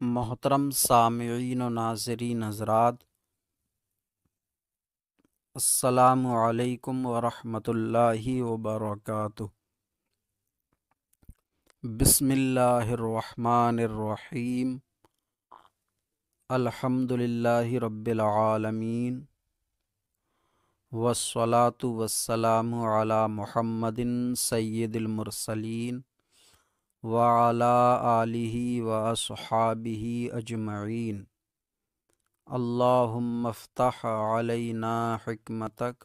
محترم سامعین و ناظرین حضرات، السلام علیکم ورحمۃ اللہ وبرکاتہ۔ بسم اللہ الرحمن الرحیم، الحمد للہ رب العالمین، والصلاة والسلام علی محمد سید المرسلین وعلی آلہ واصحابہ اجمعین۔ اللہم افتح علینا حکمتک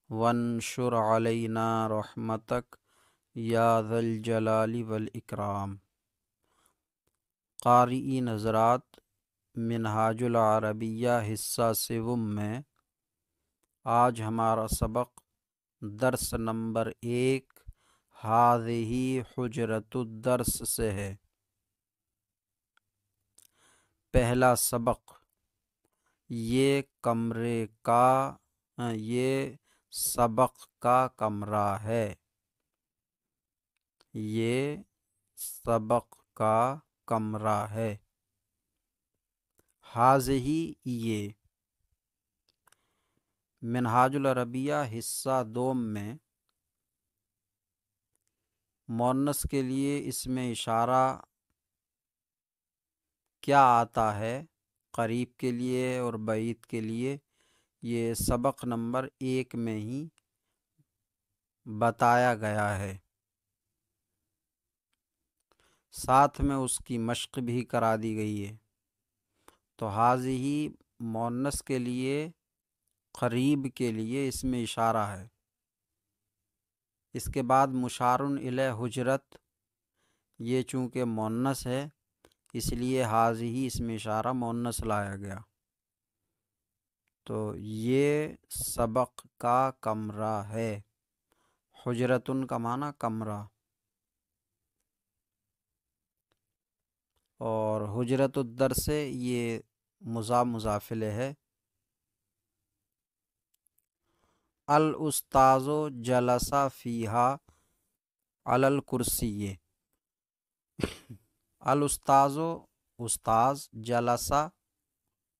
وانشر علینا رحمتک یا ذا الجلال والاکرام۔ قارئین حضرات، منہاج العربیہ حصہ سوم میں آج ہمارا سبق درس نمبر 1 ہذہ حجرۃ الدرس سے ہے۔ پہلا سبق، یہ سبق کا کمرہ ہے۔ یہ سبق کا کمرہ ہے۔ ہذہ یہ۔ منہاج العربیہ حصہ دوم میں مؤنث کے لیے اسم اشارہ کیا آتا ہے، قریب کے لیے اور بعید کے لیے، یہ سبق نمبر 1 میں ہی بتایا گیا ہے، ساتھ میں اس کی مشق بھی کرا دی گئی ہے۔ تو ہذہ مؤنث کے لیے، قریب کے لیے اسم اشارہ ہے۔ اس کے بعد مشار الیہ حجرت، یہ چونکہ مؤنث ہے اس لیے ہذہ اسم اشارہ مؤنث لایا گیا۔ تو یہ سبق کا کمرہ ہے۔ حجرتن کا معنی کمرہ، اور حجرت الدرس سے یہ مضاف الیہ ہے۔ الاستاذ جلس فیہا علی الکرسی، الاستاذ استاذ، جلس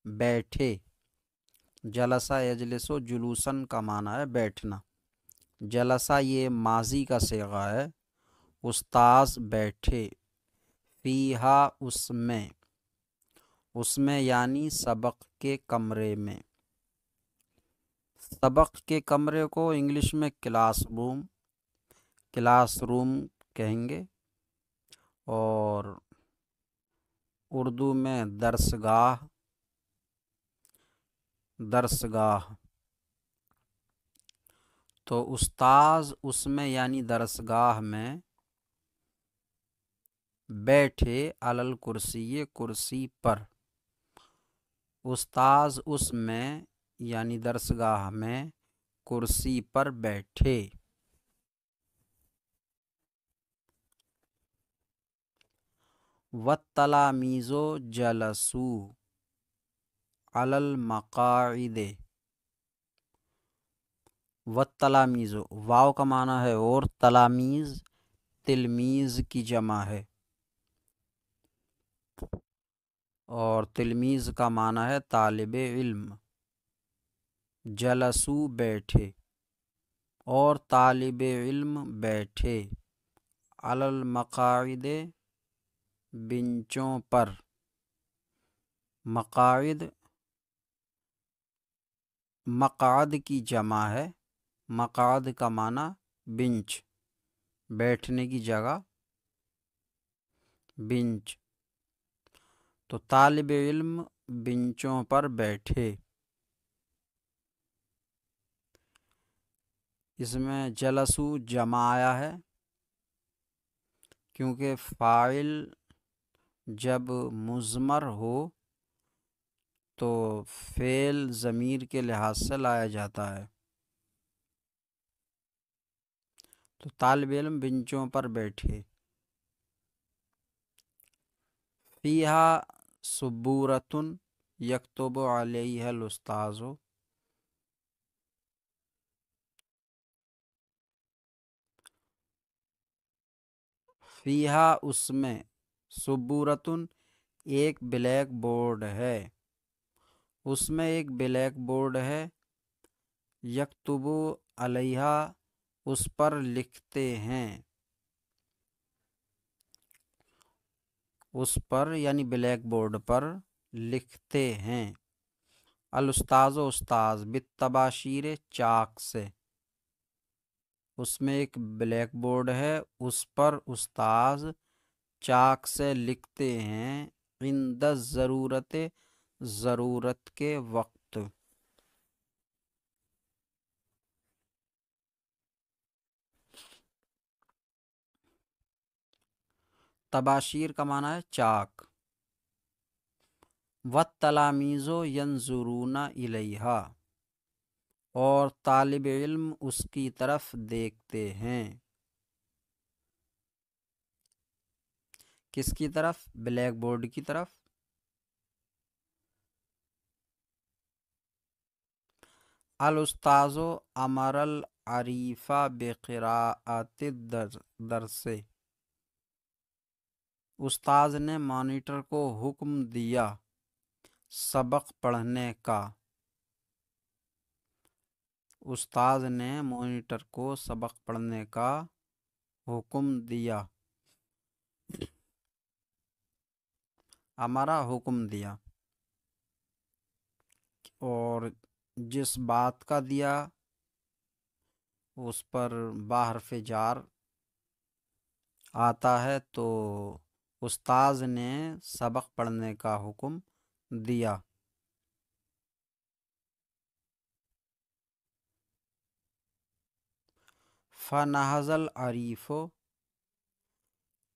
بیٹھے، جلسہ یجلس جلوسن کا معنی ہے بیٹھنا، جلسہ یہ ماضی کا صیغہ ہے۔ استاذ بیٹھے، فیہا اس میں یعنی سبق کے کمرے میں۔ سبق کے کمرے کو انگلش میں کلاس روم کہیں گے، اور اردو میں درسگاہ۔ تو استاذ اس میں یعنی درسگاہ میں بیٹھے، علی الکرسی کرسی پر۔ استاذ اس میں یعنی درسگاہ میں کرسی پر بیٹھے۔ والتلاميذ جلسوا علی المقاعد، والتلاميذ واو کا معنی ہے اور، تلاميذ تلمیذ کی جمع ہے، اور تلمیذ کا معنی ہے طالب علم۔ جلسو بیٹھے اور طالب علم بیٹھے، علی المقاعد بنچوں پر۔ مقاعد مقعد کی جمع ہے، مقعد کا معنی بنچ، بیٹھنے کی جگہ بنچ۔ تو طالب علم بنچوں پر بیٹھے۔ اس میں جلسو جمع آیا ہے کیونکہ فاعل جب مضمر ہو تو فعل ضمیر کے لحاظ سے لایا جاتا ہے۔ تو طالب علم بنچوں پر بیٹھے۔ فیہا سبورۃ یکتب علیہا الاستاذ، فیہا اس میں، سبورۃ ایک بلیک بورڈ ہے، اس میں ایک بلیک بورڈ ہے، یکتبو علیہا، اس پر لکھتے ہیں، اس پر یعنی بلیک بورڈ پر لکھتے ہیں، الاستاذ و استاذ بالتباشیر، چاک سے، اس میں ایک بلیک بورڈ ہے، اس پر استاذ چاک سے لکھتے ہیں، عند ضرورت، ضرورت کے وقت۔ تباشیر کا معنی ہے چاک۔ والتلاميذ ينظرون إليها، اور طالب علم اس کی طرف دیکھتے ہیں، کس کی طرف؟ بلیک بورڈ کی طرف۔ الاستاذ امر العریف بقراءۃ الدرس، استاذ نے مانیٹر کو حکم دیا سبق پڑھنے کا، استاذ نے مانیٹر کو سبق پڑھنے کا حکم دیا، ہمارا حکم دیا، اور جس بات کا دیا اس پر با حرف جار آتا ہے، تو استاذ نے سبق پڑھنے کا حکم دیا۔ فنہض العریف،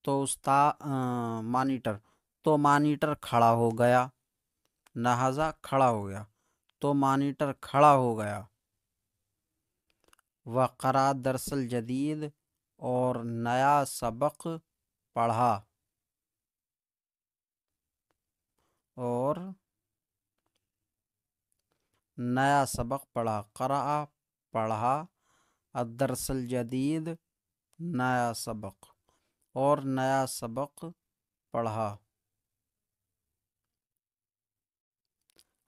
تو مانیٹر، تو مانیٹر کھڑا ہو گیا، نہضا کھڑا ہو گیا، تو مانیٹر کھڑا ہو گیا، وقرأ درس الجدید، اور نیا سبق پڑھا، اور نیا سبق پڑھا، قرأ پڑھا، الدرس الجدید نیا سبق، اور نیا سبق پڑھا،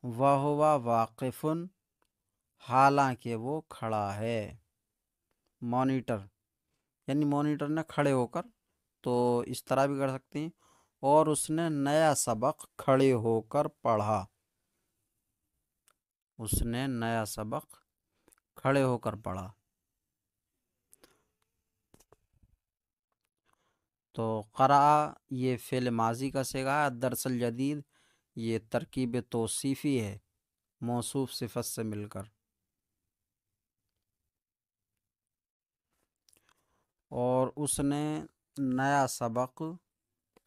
وہو واقف، حالانکہ وہ کھڑا ہے، مانیٹر یعنی مانیٹر نے کھڑے ہو کر، تو اس طرح بھی کر سکتے ہیں، اور اس نے نیا سبق کھڑے ہو کر پڑھا، اس نے نیا سبق کھڑے ہو کر پڑھا۔ تو قرأ یہ فعل ماضی کا صیغہ ہے، درس الجدید یہ ترکیب توصیفی ہے، موصوف صفت سے مل کر، اور اس نے نیا سبق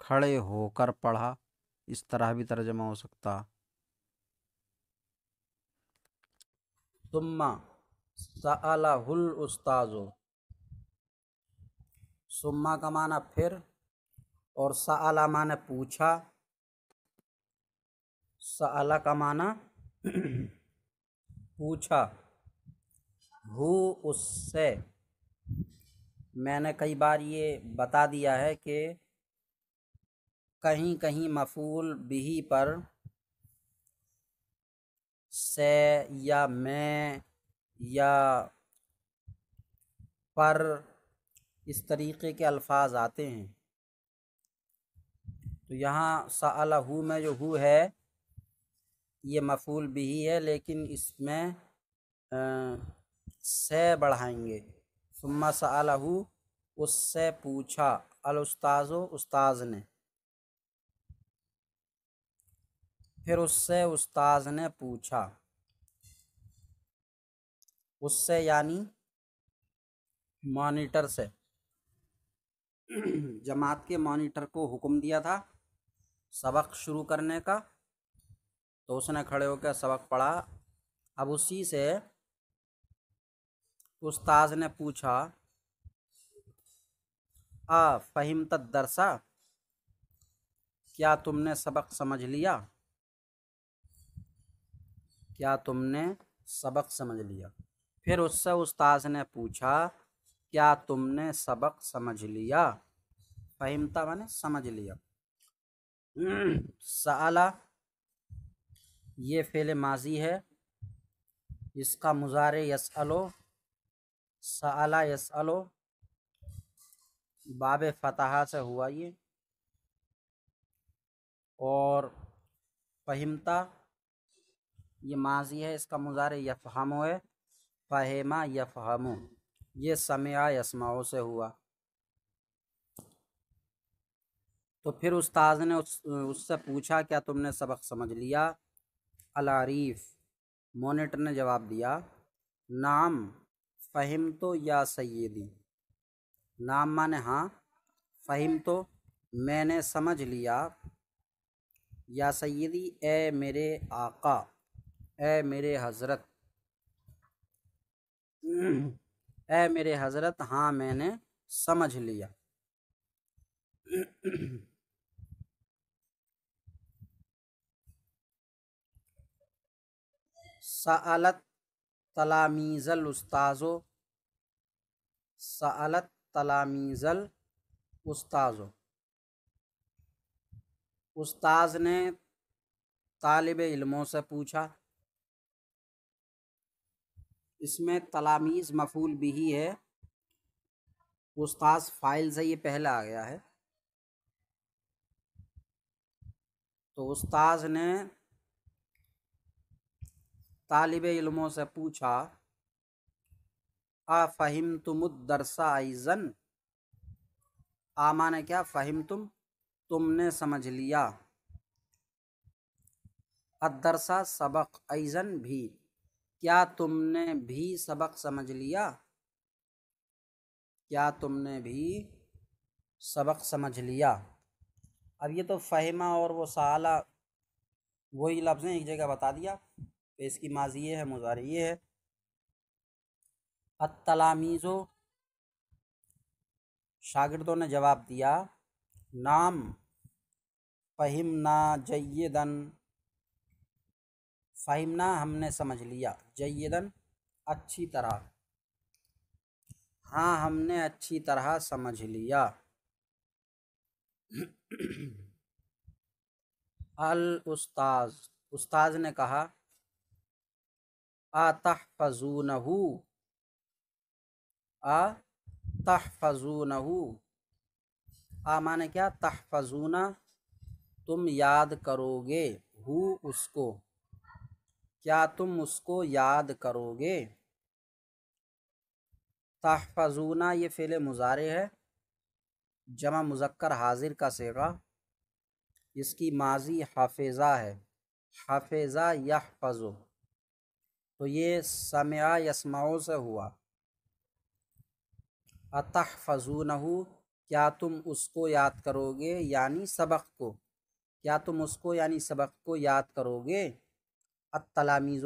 کھڑے ہو کر پڑھا، اس طرح بھی ترجمہ ہو سکتا۔ ثم سألہ الاستاذ، ثم کا معنی پھر، اور سألہ معنی پوچھا، سألہ کا معنی پوچھا، ہو اس سے، میں نے کئی بار یہ بتا دیا ہے کہ کہیں کہیں مفعول بہ پر سے یا میں یا پر اس طریقے کے الفاظ آتے ہیں، تو یہاں سألہ میں جو ہو ہے یہ مفعول بہ ہے، لیکن اس میں سے بڑھائیں گے، ثم سألہ، اس سے پوچھا، الاستاذ، استاذ نے، پھر اس سے استاذ نے پوچھا، اس سے یعنی مانیٹر سے، جماعت کے مانیٹر کو حکم دیا تھا سبق شروع کرنے کا، تو اس نے کھڑے ہو کے سبق پڑھا، اب اسی سے استاذ نے پوچھا، فہمت الدرس، کیا تم نے سبق سمجھ لیا، کیا تم نے سبق سمجھ لیا، پھر اس سے استاذ نے پوچھا، کیا تم نے سبق سمجھ لیا، فہمتا مانے سمجھ لیا، سألا یہ فعل ماضی ہے، اس کا مضارع یسألو، سألا یسألو باب فتحہ سے ہوا یہ، اور فہمتا یہ ماضی ہے، اس کا مضارع یفہمو ہے، فہما یفہمو یہ سمع یسمعو سے ہوا۔ تو پھر استاذ نے اس سے پوچھا کیا تم نے سبق سمجھ لیا؟ العریف مونیٹر نے جواب دیا نعم فہمتو یا سیدی، نعم مانے ہاں، فہمتو میں نے سمجھ لیا، یا سیدی اے میرے آقا، اے میرے حضرت، اے میرے حضرت ہاں میں نے سمجھ لیا۔ سألت تلامیذ الاستاذ، سألت تلامیذ الاستاذ، استاذ نے طالب علموں سے پوچھا۔ اس میں تلامیذ مفعول بھی ہے، استاذ فاعل سے یہ پہلے آ گیا ہے، تو استاذ نے طالب علموں سے پوچھا فہمتم الدرس ایضا، مانے کیا، فہمتم تم نے سمجھ لیا، الدرس سبق، ایضا بھی کیا تم نے بھی سبق سمجھ لیا، کیا تم نے بھی سبق سمجھ لیا۔ اب یہ تو فہمہ اور وہ سالہ وہی لفظ ہیں، ایک جگہ بتا دیا کہ اس کی ماضی یہ ہے، مضارع یہ ہے۔ التلامیذ شاگردوں نے جواب دیا نعم فہمنا جیدا، فہمنا ہم نے سمجھ لیا، جیدا اچھی طرح، ہاں ہم نے اچھی طرح سمجھ لیا۔ الاستاذ استاذ نے کہا اتحفظونہ، اتحفظونہ، مانے کیا، تحفظونہ تم یاد کرو گے، ہو اس کو، کیا تم اس کو یاد کرو گے۔ تحفظونہ یہ فعل مضارع ہے، جمع مذکر حاضر کا صیغہ، اس کی ماضی حافظہ ہے، حافظہ یحفظ، تو یہ سمع یسمعو سے ہوا۔ اتحفظونہ کیا تم اس کو یاد کرو گے، یعنی سبق کو، کیا تم اس کو یعنی سبق کو یاد کرو گے۔ التلامیذ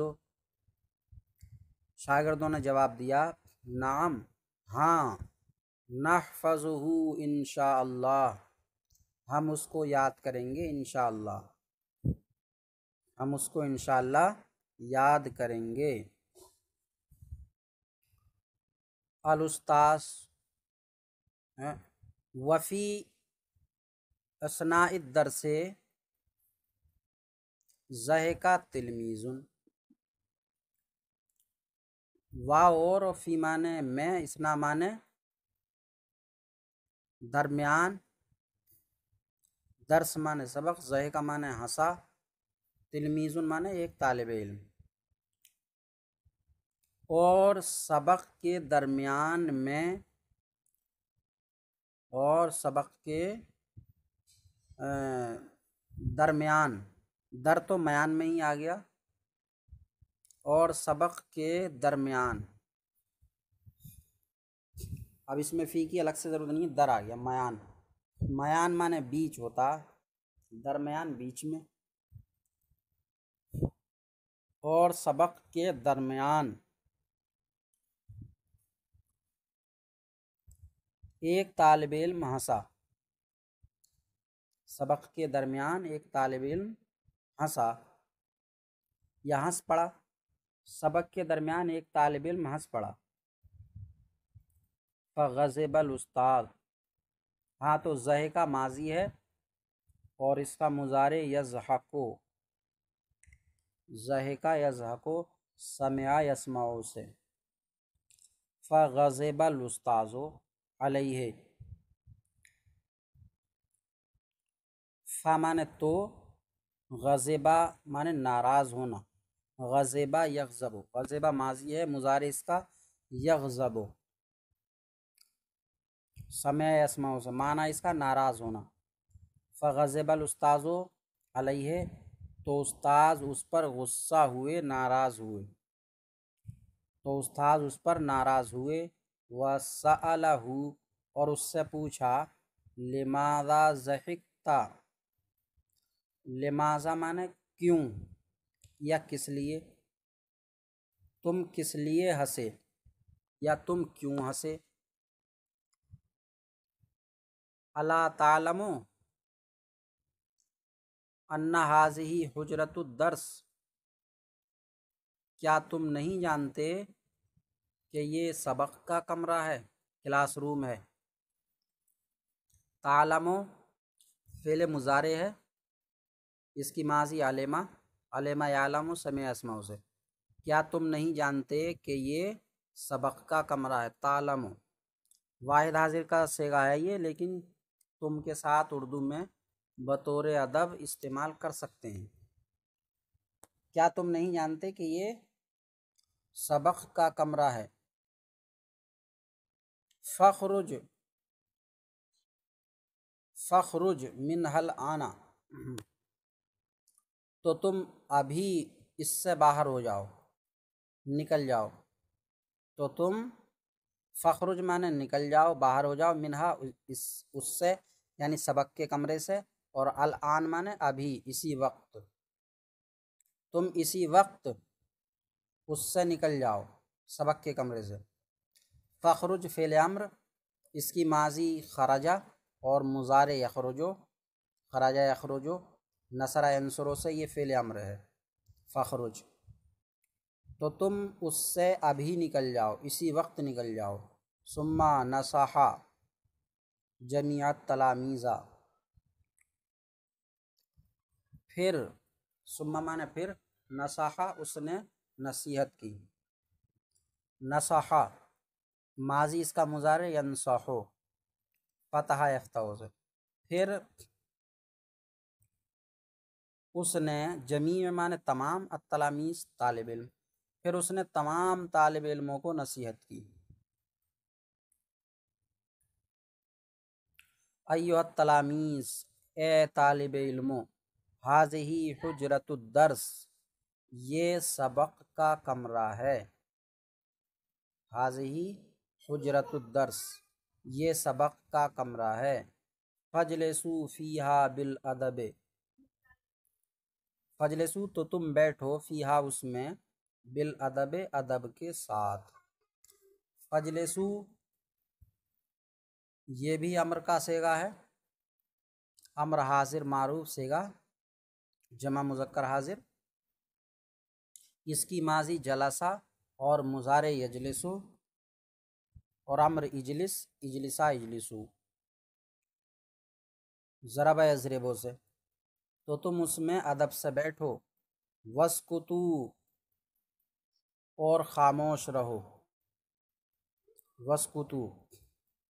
شاگردوں نے جواب دیا نعم ہاں، نحفظہ انشاءاللہ ہم اس کو یاد کریں گے، انشاءاللہ ہم اس کو انشاءاللہ یاد کریں گے۔ الاستاذ وفی اثناء الدرس ضحک تلمیذ، واو اور فی مانے میں، اثناء مانے درمیان، درس مانے سبق، ضحک مانے ہنسا، تلمیذ مانے ایک طالب علم، اور سبق کے درمیان میں، اور سبق کے درمیان، در تو میان میں ہی آ گیا، اور سبق کے درمیان، اب اس میں فی کی الگ سے ضرورت نہیں ہے، در آ گیا، میان، میان مانے بیچ ہوتا، درمیان بیچ میں، اور سبق کے درمیان ایک طالب علم ہنسا، سبق کے درمیان ایک طالب علم ہنسا یا ہنس پڑا، سبق کے درمیان ایک طالب علم ہنس پڑا۔ فغضب الاستاذ، ہاں تو ضحکہ ماضی ہے، اور اس کا مضارع یضحکو، ضحکا یضحکو، سمع یسمع سے۔ فغضب الاستاذ علیہ، ف مانے تو، غضبہ مانے ناراض ہونا، غضبہ یغضب، غضبہ ماضی ہے، مضارع اس کا یغضب، سمع یسمع سے، معنی اس کا ناراض ہونا۔ فغضب الاستاذ علیہ، تو استاذ اس پر غصہ ہوئے، ناراض ہوئے، تو استاذ اس پر ناراض ہوئے۔ وسألہ، اور اس سے پوچھا، لماذا ضحکتا، لماذا مانے کیوں یا کس لیے، تم کس لیے ہنسے یا تم کیوں ہنسے۔ الا تعلم ان ھذہ حجرۃ الدرس، کیا تم نہیں جانتے کہ یہ سبق کا کمرہ ہے، کلاس روم ہے۔ تعلم فعل مضارع ہے، اس کی ماضی علمہ، علمہ یعلم سمع یسمع سے۔ کیا تم نہیں جانتے کہ یہ سبق کا کمرہ ہے، تعلم واحد حاضر کا صیغہ ہے یہ، لیکن تم کے ساتھ اردو میں بطور ادب استعمال کر سکتے ہیں۔ کیا تم نہیں جانتے کہ یہ سبق کا کمرہ ہے۔ فخرج، فخرج منہ الآن، تو تم ابھی اس سے باہر ہو جاؤ، نکل جاؤ، تو تم فخرج مانے نکل جاؤ، باہر ہو جاؤ، منہا اس سے یعنی سبق کے کمرے سے، اور الآن مانے ابھی، اسی وقت، تم اسی وقت اس سے نکل جاؤ، سبق کے کمرے سے۔ فخرج فعل امر، اس کی ماضی خرجہ اور مضارع یخرجو، خرجہ یخرجو، نصر ینصرو سے، یہ فعل امر ہے فخرج، تو تم اس سے ابھی نکل جاؤ، اسی وقت نکل جاؤ۔ ثم نصح جمیع التلاميذ، پھر، ثم مانے پھر، نصح اس نے نصیحت کی، نصح ماضی اس کا مضارع ینصح، فتح یفتح سے، پھر اس نے، جمیع مانے تمام، التلاميذ طالب علم، پھر اس نے تمام طالب علموں کو نصیحت کی۔ ایھا التلاميذ، اے طالب علموں، ھذہ حجرۃ الدرس، یہ سبق کا کمرہ ہے، ھذہ حجرۃ الدرس، یہ سبق کا کمرہ ہے۔ فاجلسوا فیھا بالادب، فاجلسوا تو تم بیٹھو، فیھا اس میں، بالادب ادب کے ساتھ۔ فاجلسوا یہ بھی امر کا صیغہ ہے، امر حاضر معروف صیغہ، جمع مذکر حاضر، اس کی ماضی جلسہ اور مضارع یجلسو، اور امر اجلس، اجلسا اجلسو، ضرب یضربو سے، تو تم اس میں ادب سے بیٹھو۔ واسکتوا، اور خاموش رہو، واسکتوا،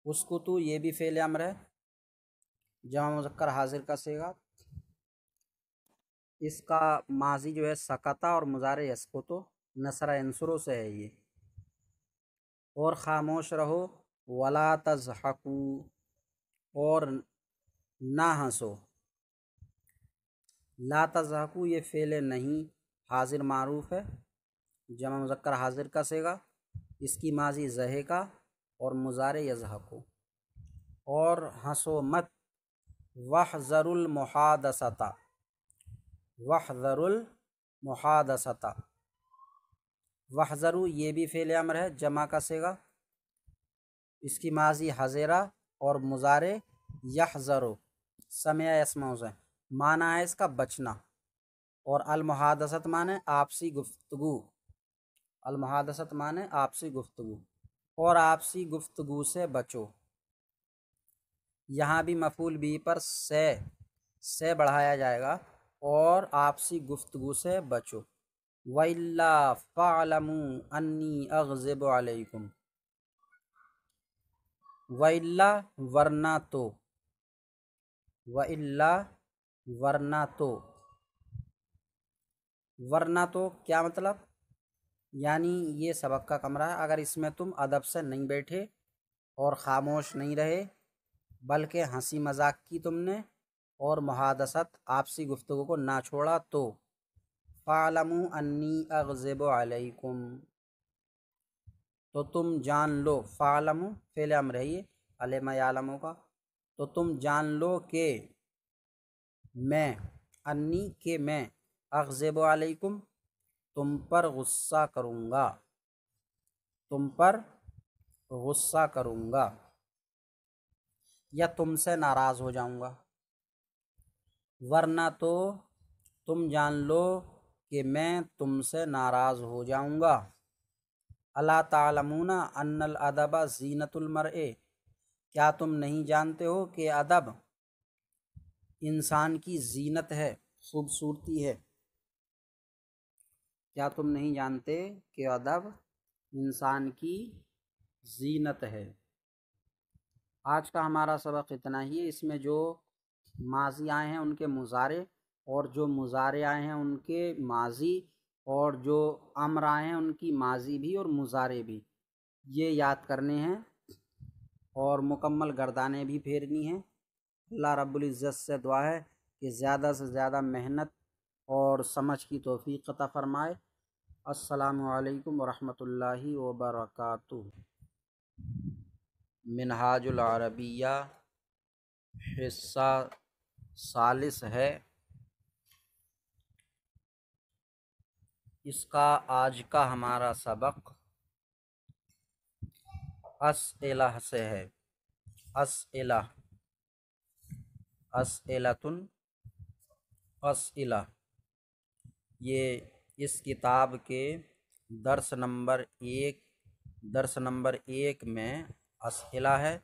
اسکتوا یہ بھی فعل امر ہے، جمع مذکر حاضر کا صیغہ، اس کا ماضی جو ہے سکتا اور مضارع یسکتو، نصر ینصرو سے ہے یہ۔ اور خاموش رہو، ولا تضحکوا، اور نہ ہنسو، لا تضحکوا یہ فعل نہیں حاضر معروف ہے، جمع مذکر حاضر کا صیغہ، اس کی ماضی ضحکا اور مضارع یضحکو، اور ہنسو مت۔ واحذروا المحادثۃ، واحذروا المحادثۃ، واحذروا یہ بھی فعل امر ہے، جمع کا صیغہ، اس کی ماضی حذرا اور مضارع یحذر، سمع یسمع سے، معنی ہے اس کا بچنا، اور المحادثت معنی آپسی گفتگو، المحادثت معنی آپسی گفتگو، اور آپسی گفتگو سے بچو۔ یہاں بھی مفعول بھی پر سے سے بڑھایا جائے گا اور آپسی گفتگو سے بچو۔ وَإِلَّا فَاعْلَمُوا أَنِّي أَغْضِبُ عَلَيْكُمْ، وَإِلَّا ورنہ تو، وَإِلَّا ورنہ تو، ورنہ تو کیا مطلب؟ یعنی یہ سبق کا کمرہ ہے، اگر اس میں تم ادب سے نہیں بیٹھے اور خاموش نہیں رہے بلکہ ہنسی مذاق کی تم نے اور محادثت آپسی گفتگو کو نہ چھوڑا تو فَاعْلَمُوا أَنِّي أَغْضِبُ عَلَيْكُمْ، تو تم جان لو، فَاعْلَمُوا فعل امر ہے یہ علم یعلموں کا، تو تم جان لو کہ میں، انی کہ میں، اغضب علیکم تم پر غصہ کروں گا، تم پر غصہ کروں گا یا تم سے ناراض ہو جاؤں گا، ورنہ تو تم جان لو کہ میں تم سے ناراض ہو جاؤں گا۔ الا تعلمون ان الادب زینت المرء، کیا تم نہیں جانتے ہو کہ ادب انسان کی زینت ہے، خوبصورتی ہے؟ کیا تم نہیں جانتے کہ ادب انسان کی زینت ہے؟ آج کا ہمارا سبق اتنا ہی ہے، اس میں جو ماضی آئے ہیں ان کے مضارع اور جو مضارع آئے ہیں ان کے ماضی اور جو امر آئے ہیں ان کی ماضی بھی اور مضارع بھی، یہ یاد کرنے ہیں اور مکمل گردانیں بھی پھیرنی ہیں۔ اللہ رب العزت سے دعا ہے کہ زیادہ سے زیادہ محنت اور سمجھ کی توفیق عطا فرمائے۔ السلام علیکم ورحمۃ اللہ وبرکاتہ۔ منہاج العربیہ حصہ ثالث ہے، اس کا آج کا ہمارا سبق اسئلہ سے ہے۔ اسئلہ، اسئلۃن، اسئلہ، یہ اس کتاب کے درس نمبر ایک میں اسئلہ ہے۔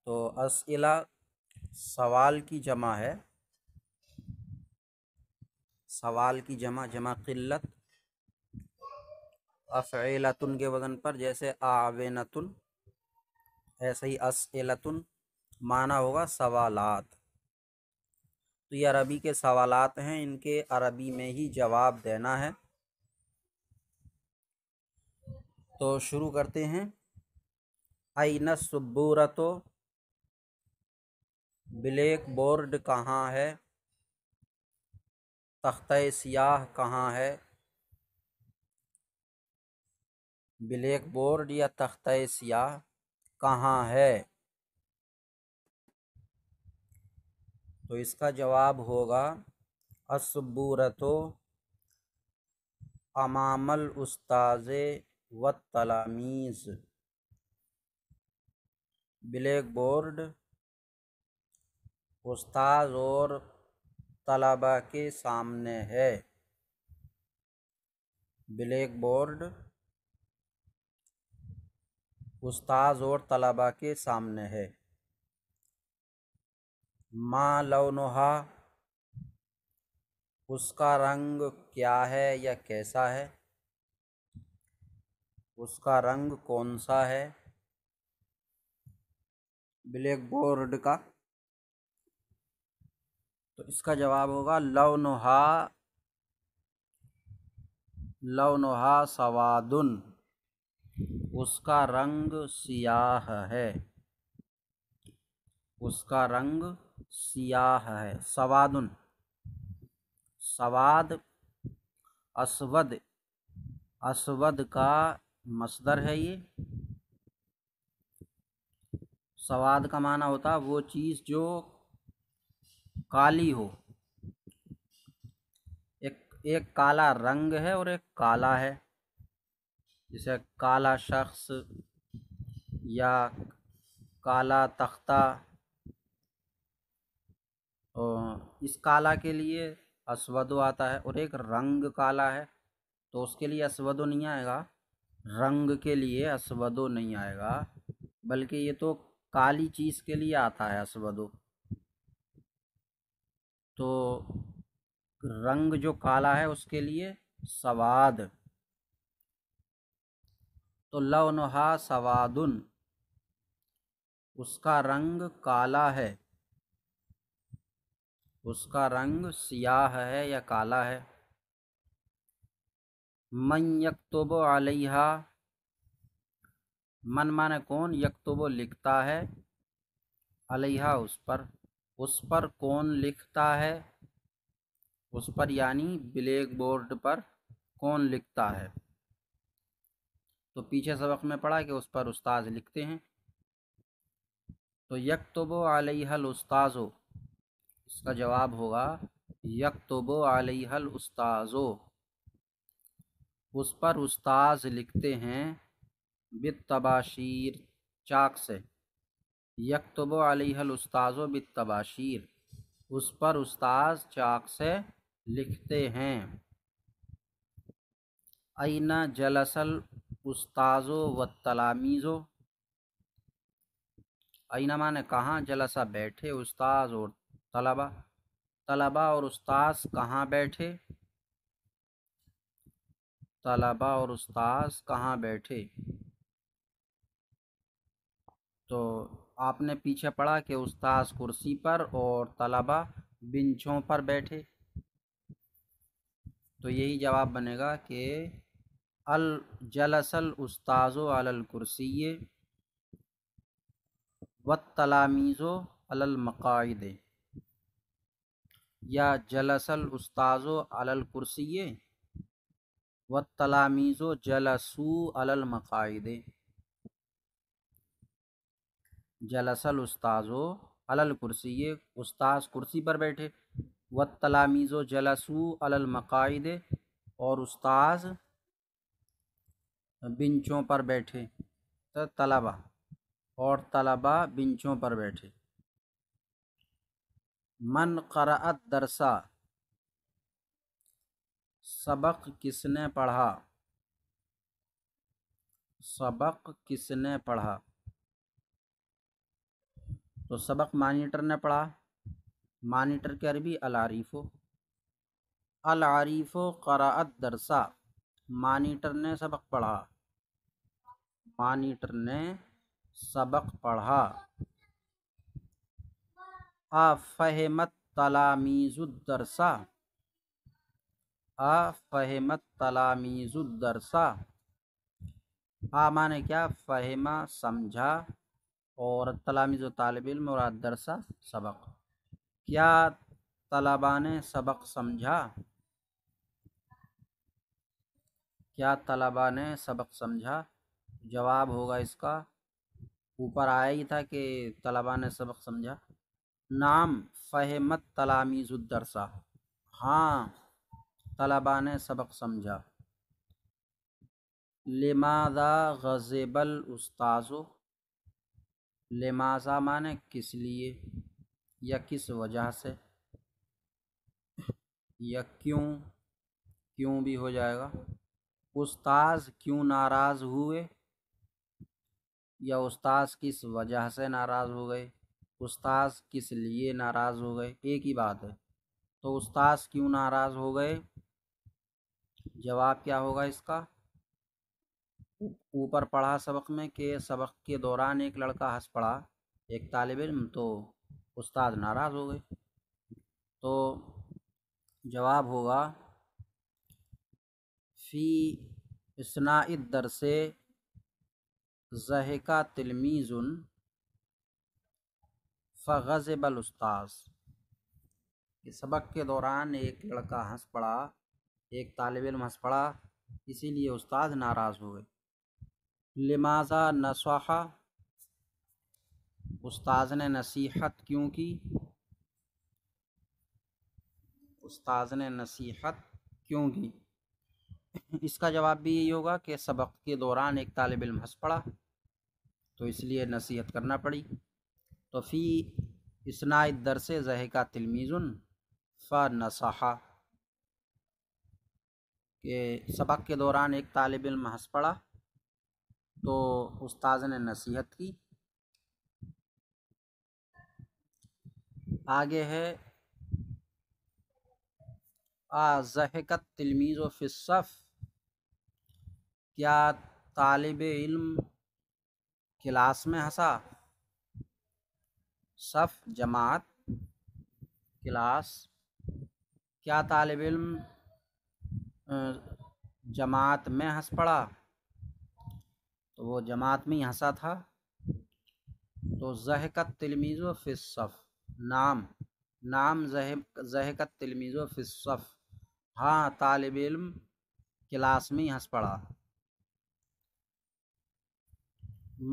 تو اسئلہ سوال کی جمع ہے، سوال کی جمع قلت، افعلۃن کے وزن پر، جیسے اعونۃن، ایسے ہی اسئلۃن معنی ہوگا سوالات۔ تو یہ عربی کے سوالات ہیں، ان کے عربی میں ہی جواب دینا ہے۔ تو شروع کرتے ہیں۔ این السبورۃ، بلیک بورڈ کہاں ہے؟ تختہ سیاہ کہاں ہے؟ بلیک بورڈ یا تختہ سیاہ کہاں ہے؟ تو اس کا جواب ہوگا السبورۃ امام الاستاذ والتلاميذ، بلیک بورڈ استاذ اور طلباء کے سامنے ہے، بلیک بورڈ استاذ اور طلباء کے سامنے ہے۔ ما لونہا، اس کا رنگ کیا ہے یا کیسا ہے؟ اس کا رنگ کون سا ہے بلیک بورڈ کا؟ تو اس کا جواب ہوگا لونہا سوادن، اس کا رنگ سیاہ ہے، اس کا رنگ سیاہ ہے۔ سوادن، سواد اسود، اسود کا مصدر ہے یہ۔ سواد کا معنی ہوتا ہے وہ چیز جو کالی ہو، ایک کالا رنگ ہے اور ایک کالا ہے، جیسے کالا شخص یا کالا تختہ۔ اس کالا کے لیے اسودو آتا ہے، اور ایک رنگ کالا ہے تو اس کے لیے اسودو نہیں آئے گا، رنگ کے لیے اسودو نہیں آئے گا، بلکہ یہ تو کالی چیز کے لیے آتا ہے اسودو۔ تو رنگ جو کالا ہے اس کے لیے سواد، تو لونہا سوادن، اس کا رنگ کالا ہے، اس کا رنگ سیاہ ہے یا کالا ہے۔ من یکتب علیہا، من مانے کون، یکتب لکھتا ہے، علیہا اس پر کون لکھتا ہے، اس پر یعنی بلیک بورڈ پر کون لکھتا ہے۔ تو پیچھے سبق میں پڑھا کہ اس پر استاذ لکھتے ہیں، تو یکتب علیہ الاستاذ، اس کا جواب ہوگا یکتب علیہ الاستاذ، اس پر استاذ لکھتے ہیں، بالطباشیر، چاک سے، یکتب علیہ الاستاذ بالطباشیر، اس پر استاذ چاک سے لکھتے ہیں۔ این جلس الاستاذ والتلاميذ، این مانے کہاں، جلسہ بیٹھے، استاذ اور طلبہ، طلبہ اور استاذ کہاں بیٹھے، طلبہ اور استاذ کہاں بیٹھے۔ تو آپ نے پیچھے پڑھا کہ استاذ کرسی پر اور طلبہ بنچوں پر بیٹھے، تو یہی جواب بنے گا کہ جلس الاستاذ علی الکرسی والتلاميذ علی المقاعد، یا جلس الاستاذ علی الکرسی والتلاميذ جلسوا علی المقاعد، جلس الاستاذ علی الکرسی، استاذ کرسی پر بیٹھے، والتلاميذ جلسوا علی المقاعد، اور استاذ بنچوں پر بیٹھے، تو طلبہ اور طلبہ بنچوں پر بیٹھے۔ من قرأ الدرس، سبق کس نے پڑھا، سبق کس نے پڑھا، تو سبق مانیٹر نے پڑھا، مانیٹر کی عربی العریف، العریف قرأ الدرس، مانیٹر نے سبق پڑھا، مانیٹر نے سبق پڑھا۔ افہمت تلاميذ الدرس، افہمت تلاميذ الدرس، مانے کیا، فہمہ سمجھا، اور تلاميذ و طالب علم، اور درس سبق، کیا طلباء نے سبق سمجھا، کیا طلباء نے سبق سمجھا، جواب ہوگا اس کا، اوپر آیا ہی تھا کہ طلباء نے سبق سمجھا، نعم فہمت تلاميذ الدرس، ہاں طلباء نے سبق سمجھا۔ لماذا غضب الاستاذ، لماذا مانے کس لیے یا کس وجہ سے، یا کیوں، کیوں بھی ہو جائے گا، استاذ کیوں ناراض ہوئے، یا استاذ کس وجہ سے ناراض ہو گئے، استاذ کس لیے ناراض ہو گئے، ایک ہی بات ہے، تو استاذ کیوں ناراض ہو گئے، جواب کیا ہوگا اس کا، اوپر پڑھا سبق میں کہ سبق کے دوران ایک لڑکا ہنس پڑا، ایک طالب علم، تو استاد ناراض ہو گئے، تو جواب ہوگا فی اثناء الدرس ضحک تلمیذ فغضب الاستاذ، کہ سبق کے دوران ایک لڑکا ہنس پڑا، ایک طالب علم ہنس پڑا، اسی لیے استاد ناراض ہو گئے۔ لماذا نصح، استاذ نے نصیحت کیوں کی، استاذ نے نصیحت کیوں کی، اس کا جواب بھی یہی ہوگا کہ سبق کے دوران ایک طالب علم ہنس پڑا تو اس لیے نصیحت کرنا پڑی، تو فی اثناء الدرس ضحک تلمیذ فنصح، کہ سبق کے دوران ایک طالب علم ہنس پڑا تو استاذ نے نصیحت کی۔ آگے ہے ضحکت تلمیذ فی الصف، کیا طالب علم کلاس میں ہنسا؟ صف جماعت، کلاس، کیا طالب علم جماعت میں ہنس پڑا؟ تو وہ جماعت میں ہی ہنسا تھا، تو ضحکت تلمیذ فی الصف، نام ضحکت تلمیذ فی الصف، ہاں طالب علم کلاس میں ہی ہنس پڑا۔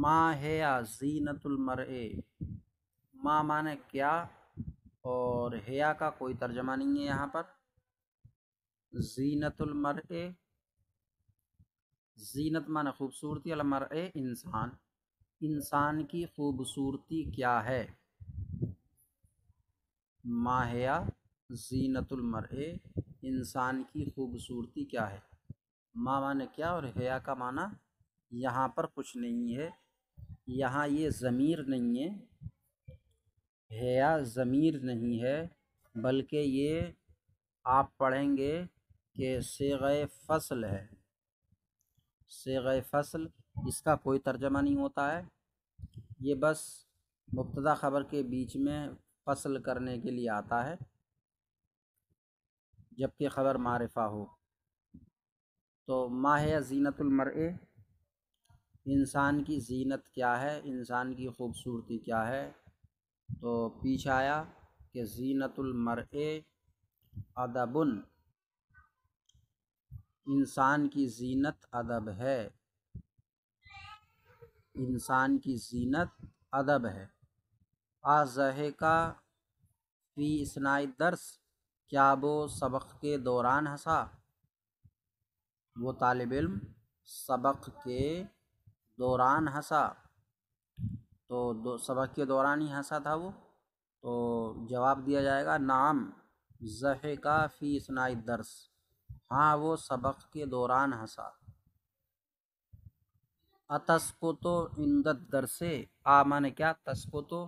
ما ہے زینت المرء، ما مانے کیا، اور حیا کا کوئی ترجمہ نہیں ہے یہاں پر۔ زینت المرء، زینت مانے خوبصورتی، المرء انسان کی خوبصورتی کیا ہے؟ ما حیا زینت المرء، انسان کی خوبصورتی کیا ہے؟ ما مانے کیا اور حیا کا معنی یہاں پر کچھ نہیں ہے، یہاں یہ ضمیر نہیں ہے، حیا ضمیر نہیں ہے، بلکہ یہ آپ پڑھیں گے کہ صیغہ فصل ہے، صیغہ فصل، اس کا کوئی ترجمہ نہیں ہوتا ہے، یہ بس مبتدا خبر کے بیچ میں فصل کرنے کے لیے آتا ہے جبکہ خبر معرفہ ہو۔ تو ما ہے زینت المرء، انسان کی زینت کیا ہے، انسان کی خوبصورتی کیا ہے؟ تو پیچھے آیا کہ زینت المرء ادب، انسان کی زینت ادب ہے، انسان کی زینت ادب ہے۔ ضحکا فی اثناء الدرس، کیا وہ سبق کے دوران ہنسا؟ وہ طالب علم سبق کے دوران ہنسا، تو سبق کے دوران ہی ہنسا تھا وہ، تو جواب دیا جائے گا نعم ضحکا فی اثناء الدرس، ہاں وہ سبق کے دوران ہنسا۔ اتسکتو عند الدرس، مانے کیا، تسکتو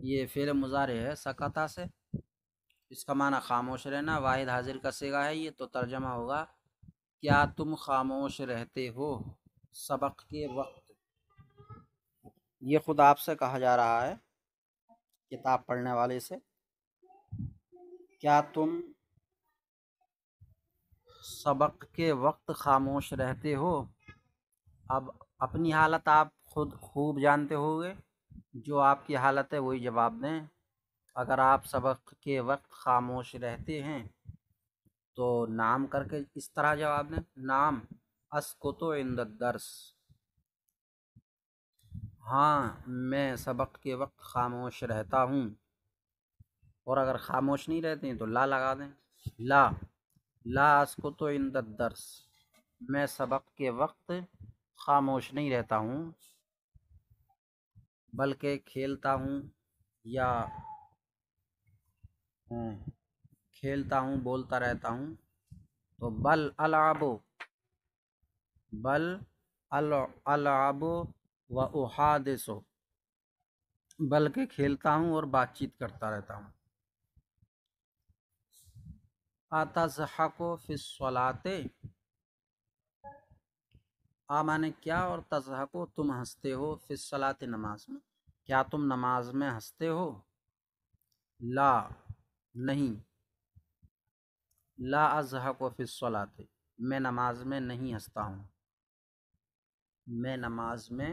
یہ فعل مضارع ہے سکتا سے، اس کا معنی خاموش رہنا، واحد حاضر کا صیغہ ہے یہ، تو ترجمہ ہوگا کیا تم خاموش رہتے ہو سبق کے وقت؟ یہ خود آپ سے کہا جا رہا ہے، کتاب پڑھنے والے سے، کیا تم سبق کے وقت خاموش رہتے ہو؟ اب اپنی حالت آپ خود خوب جانتے ہوگے، جو آپ کی حالت ہے وہی جواب دیں۔ اگر آپ سبق کے وقت خاموش رہتے ہیں تو نام کر کے اس طرح جواب دیں، نام اسکتو عند الدرس، ہاں میں سبق کے وقت خاموش رہتا ہوں، اور اگر خاموش نہیں رہتے ہیں تو لا لگا دیں، لا اسکتو عند الدرس، میں سبق کے وقت خاموش نہیں رہتا ہوں بلکہ کھیلتا ہوں، یا کھیلتا ہوں، بولتا رہتا ہوں، تو بل العب و احادث، بلکہ کھیلتا ہوں اور بات چیت کرتا رہتا ہوں۔ اتضحک فی الصلاۃ، مانے کیا اور تضحک تم ہنستے ہو، فی الصلاۃ نماز میں، کیا تم نماز میں ہنستے ہو؟ لا نہیں، لا اضحک فی الصلاۃ، میں نماز میں نہیں ہنستا ہوں، میں نماز میں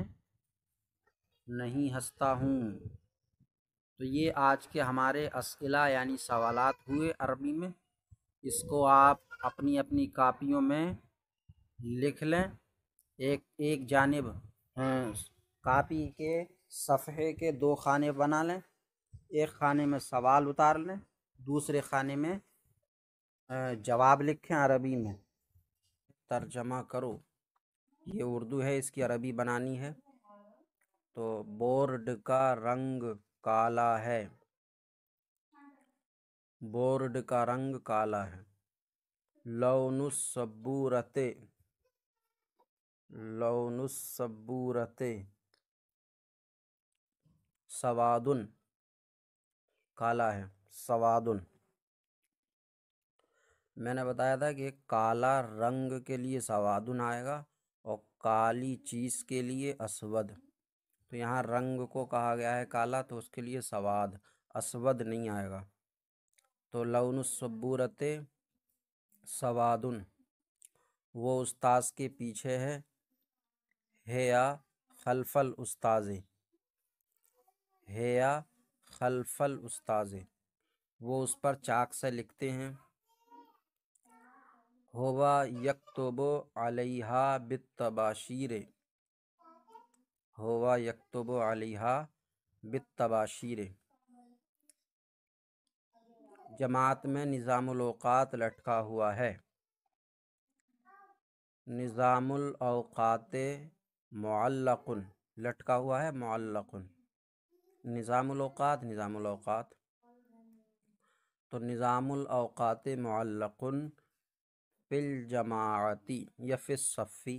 نہیں ہنستا ہوں۔ تو یہ آج کے ہمارے اسئلہ یعنی سوالات ہوئے عربی میں، اس کو آپ اپنی اپنی کاپیوں میں لکھ لیں، ایک جانب کاپی کے صفحے کے 2 خانے بنا لیں، ایک خانے میں سوال اتار لیں، دوسرے خانے میں جواب لکھیں عربی میں، ترجمہ کرو، یہ اردو ہے، اس کی عربی بنانی ہے، تو بورڈ کا رنگ کالا ہے، بورڈ کا رنگ کالا ہے، لون السبورۃ، لون السبورۃ سوادن، کالا ہے، سوادن، میں نے بتایا تھا کہ کالا رنگ کے لیے سوادن آئے گا اور کالی چیز کے لیے اسود، تو یہاں رنگ کو کہا گیا ہے کالا تو اس کے لیے سواد، اسود نہیں آئے گا۔ تو لون السبورت سوادن، وہ استاذ کے پیچھے ہے یا خلف الاستاذ، ہے یا خلف الاستاذ، وہ اس پر چاک سے لکھتے ہیں۔ ہوا یکتب علیہا بالتباشیر، ہوا یکتب علیہا بالتباشیر۔ جماعت میں نظام الاوقات لٹکا ہوا ہے، نظام الاوقات معلق، لٹکا ہوا ہے معلق، نظام الاوقات نظام الاوقات، تو نظام الاوقات معلق فی الجماعتی یا فی الصفی،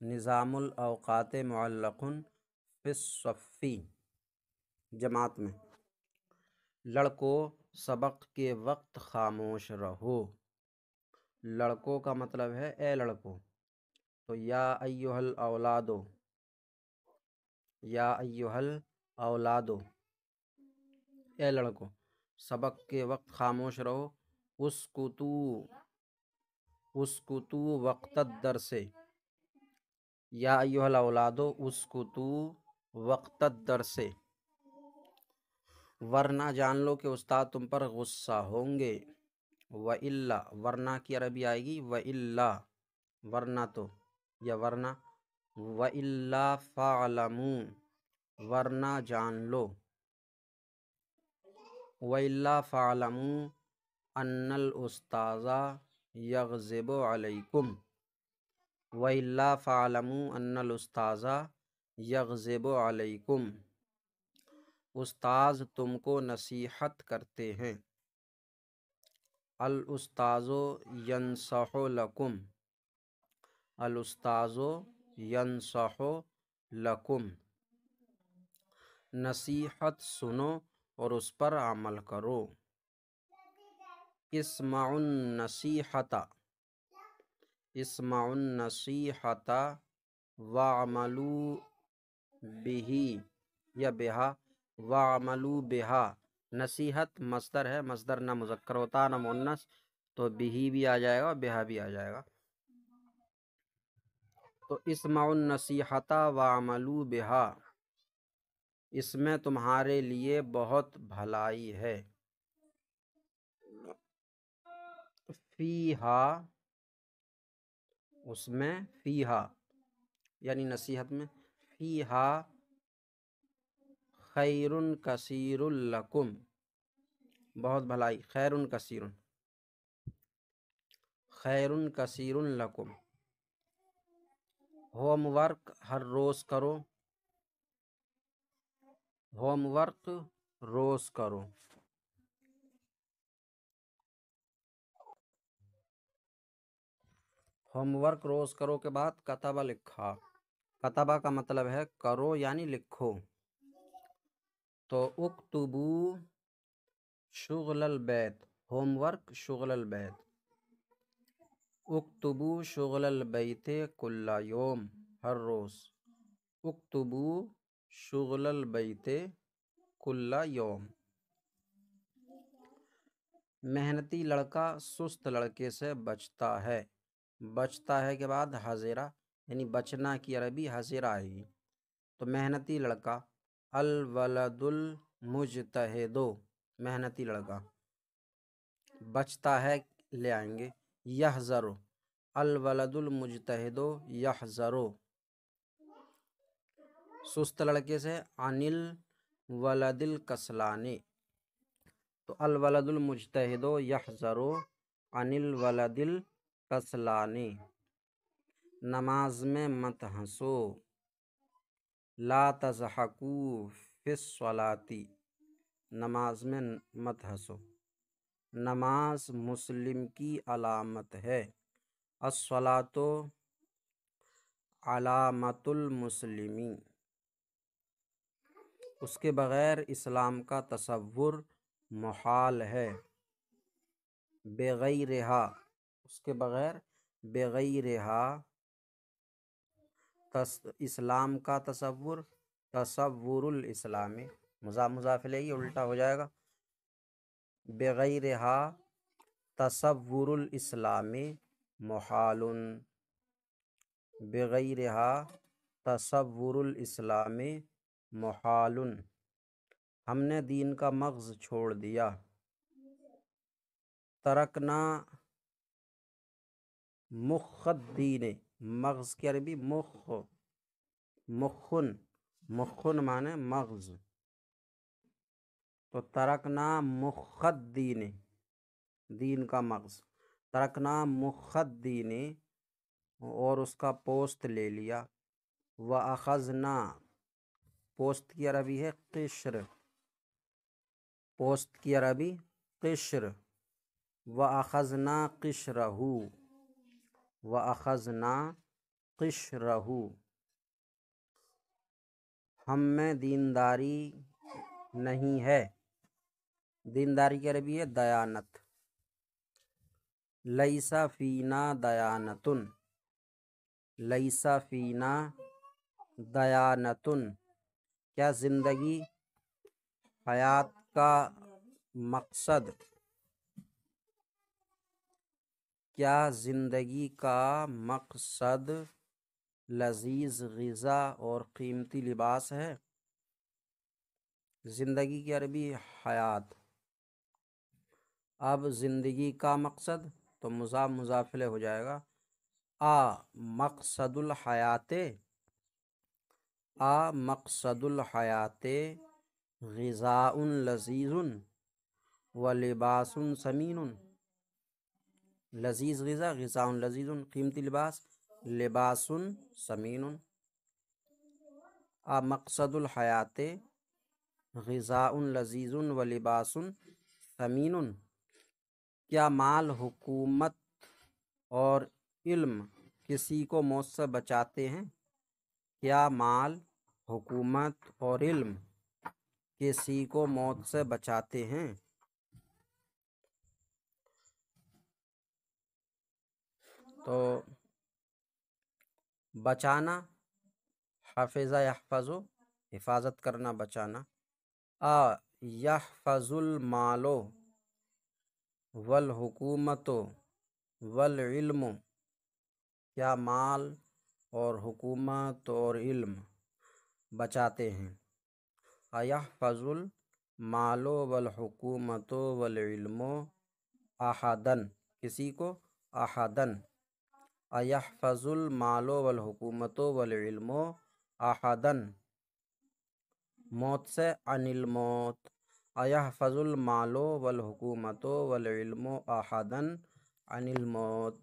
نظام الاوقات معلق فی الصفی، جماعت میں۔ لڑکو سبق کے وقت خاموش رہو، لڑکوں کا مطلب ہے اے لڑکو، تو یا ایھا الاولاد، یا ایھا الاولاد، اے لڑکو سبق کے وقت خاموش رہو، اسکتو، اسکتو وقت الدرس، یا ایھا الاولاد اسکتو وقت الدرس، ورنہ جان لو کہ استاد تم پر غصہ ہوں گے، وَإِلَّا، ورنہ کی عربی آئے گی وَإِلَّا، ورنہ تو یا ورنہ، وَإِلَّا فَاعْلَمُوا، ورنہ جان لو، وَإِلَّا فَاعْلَمُوا أَنَّ الْأُسْتَاذَ يَغْضِبُ عَلَيْكُمْ، وَإِلَّا فَاعْلَمُوا أَنَّ الْأُسْتَاذَ يَغْضِبُ عَلَيْكُمْ، استاذ تم کو نصیحت کرتے ہیں، الاستاذ ینصح لکم، الاستاذ ینصح لکم، نصیحت سنو اور اس پر عمل کرو، اسمعوا النصیحۃ، اسمعوا النصیحۃ وعملوا بہ یا بہا، وعملوا بہا، نصیحت مصدر ہے، مصدر نہ مذکر ہوتا نہ مؤنث، تو بہی بھی آ جائے گا اور بہا بھی آ جائے گا، تو اسمعوا النصیحۃ وعملوا بہا، اس میں تمہارے لیے بہت بھلائی ہے، فیہا، اس میں فیہا یعنی نصیحت میں، فیہا خیر کثیر لکم، بہت بھلائی، خیر کثیر، خیر کثیر لکم، ہوم ورک ہر روز کرو، ہوم ورک روز کرو، ہوم ورک روز کرو کے بعد کتبہ لکھا، کتبہ کا مطلب ہے کرو یعنی لکھو، تو اکتبو شغل البیت، ہوم ورک شغل البیت، اکتبو شغل البیت کل یوم، ہر روز، اکتبو شغل البیت کل یوم، محنتی لڑکا سست لڑکے سے بچتا ہے، بچتا ہے کے بعد حذرہ یعنی بچنا کی عربی حذرہ آئے گی، تو محنتی لڑکا، الولد المجتہد، محنتی لڑکا، بچتا ہے لے آئیں گے، یحذر، الولد المجتہد یحذر، سست لڑکے سے عن الولد الکسلان، تو الولد المجتہد یحذر عن الولد الکسلان، نماز میں مت ہنسو، لا تضحکوا فی الصلاۃ، نماز میں مت ہنسو، نماز مسلم کی علامت ہے، الصلاۃ علامۃ المسلم، اس کے بغیر اسلام کا تصور محال ہے، بغیرہا اس کے بغیر، بغیرہا اسلام کا تصور، تصور الاسلام، مضاف مضاف الیہ الٹا ہو جائے گا، بغیرہا تصور الاسلام محال، بغیرہا تصور الاسلام محال، ہم نے دین کا مغز چھوڑ دیا، ترکنا مخ الدین، مغز کی عربی مخ، مخن، مخن مانے مغز، تو ترکنا مخ الدین، دین کا مغز، ترکنا مخ الدین، اور اس کا پوست لے لیا، وَأَخَذْنَا پوست کی عربی ہے قشر، پوست کی عربی قشر، وَأَخَذْنَا قِشْرَهُ، وَأَخَذْنَا قِشْرَهُ، ہم میں دینداری نہیں ہے، دینداری کی عربی ہے دیانت، لیس فینا دیانتن، لیس فینا دیانتن، کیا زندگی حیات کا مقصد، کیا زندگی کا مقصد لذیذ غذا اور قیمتی لباس ہے، زندگی کی عربی حیات، اب زندگی کا مقصد تو مضاف مضاف الیہ ہو جائے گا، مقصد الحیات، مقصد الحیات غذاء لذیذ و لباس ثمین، لذیذ غذا، غذاء لذیذ، قیمتی لباس، لباس ثمین، مقصد الحیات غذاء لذیذ و لباس ثمین، کیا مال، حکومت اور علم کسی کو موت سے بچاتے ہیں، کیا مال، حکومت اور علم کسی کو موت سے بچاتے ہیں، تو بچانا حفظ یحفظ، حفاظت کرنا، بچانا، یحفظ المال والحکومت والعلم، کیا مال اور حکومت اور علم بچاتے ہیں، یحفظ المال والحکومت والعلم احدن، کسی کو، احدن، یحفظ المال والحکومت والعلم احدن، موت سے، عن الموت، یحفظ المال والحکومت والعلم احدن عن الموت،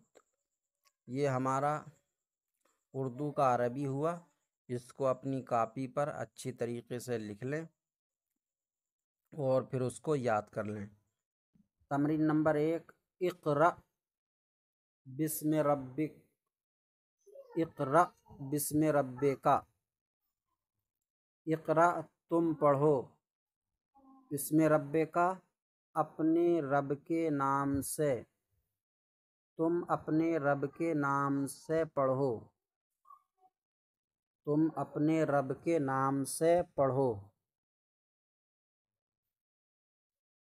یہ ہمارا اردو کا عربی ہوا، اس کو اپنی کاپی پر اچھی طریقے سے لکھ لیں اور پھر اس کو یاد کر لیں۔ تمرین نمبر 1، اقرأ بسم ربک، اقرأ بسم ربک، اقرأ تم پڑھو، بسم ربک اپنے رب کے نام سے، تم اپنے رب کے نام سے پڑھو، تم اپنے رب کے نام سے پڑھو،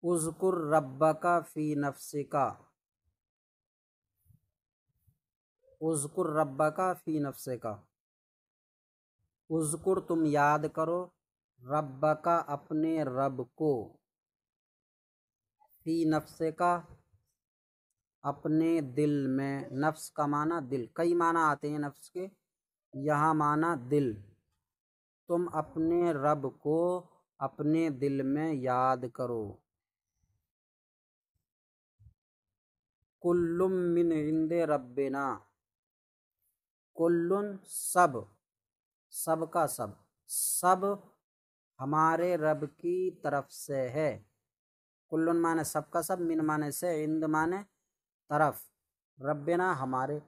اذکر ربک فی نفسک، اذکر ربک فی نفسک، اذکر تم یاد کرو، ربک اپنے رب کو، فی نفسک اپنے دل میں، نفس کا معنی دل، کئی معنی آتے ہیں نفس کے، یہاں معنی دل، تم اپنے رب کو اپنے دل میں یاد کرو، کل من عند ربنا، کل سب، سب کا سب، سب ہمارے رب کی طرف سے ہے، کل مانے سب کا سب، من مانے سے، عند مانے طرف، ربنا ہمارے،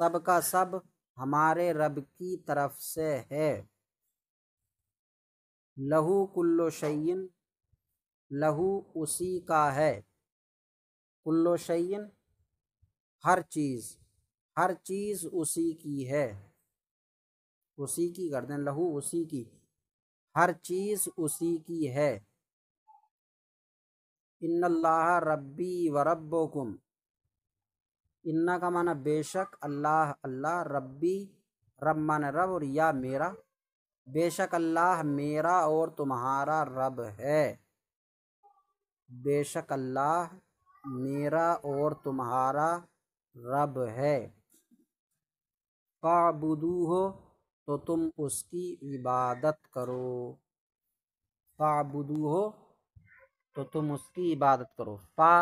سب کا سب ہمارے رب کی طرف سے ہے، لہو، کل شیء، لہو اسی کا ہے، کلو شیئن ہر چیز اسی کی ہے، اسی کی کر دیں لہو اسی کی، ہر چیز اسی کی ہے۔ ان اللہ ربی و ربکم، ان کا معنی بے شک، اللہ ربی، رب معنی رب اور یا میرا، بے شک اللہ میرا اور تمہارا رب ہے، بے شک اللہ میرا اور تمہارا رب ہے۔ فاعبدوہ، تو تم اس کی عبادت کرو، فاعبدوہ، تو تم اس کی عبادت کرو۔ فا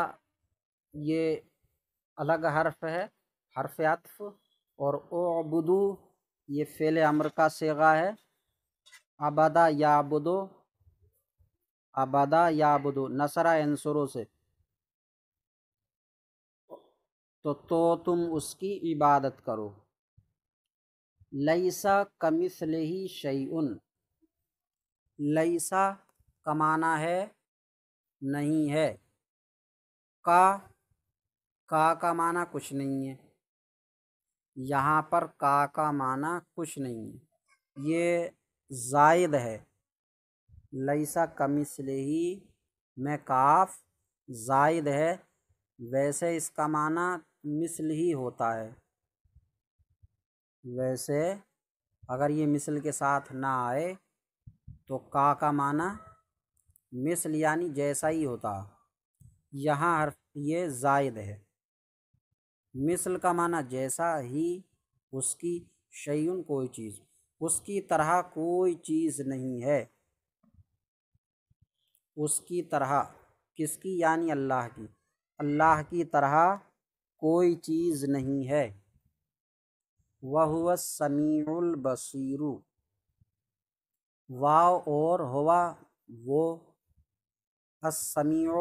یہ الگ حرف ہے، حرف عطف، اور اعبدو یہ فعل امر کا صیغہ ہے، عبدا یعبدو، عبدا یعبدو نصرہ ینصرو سے، تو تم اس کی عبادت کرو۔ لیسا کمثلہ شیء، لیسا کا معنی ہے نہیں ہے، کا معنی کچھ نہیں ہے، یہاں پر کا معنی کچھ نہیں ہے، یہ زائد ہے، لیسا کمثلہ میں کاف زائد ہے، ویسے اس کا معنی مثل ہی ہوتا ہے، ویسے اگر یہ مثل کے ساتھ نہ آئے تو کا معنی مثل یعنی جیسا ہی ہوتا، یہاں حرف یہ زائد ہے، مثل کا معنی جیسا ہی، اس کی شیئن کوئی چیز، اس کی طرح کوئی چیز نہیں ہے، اس کی طرح، کس کی یعنی اللہ کی طرح کوئی چیز نہیں ہے۔ وَهُوَ السَّمِيعُ الْبَصِيرُ، واو اور ہوا وہ، السمیع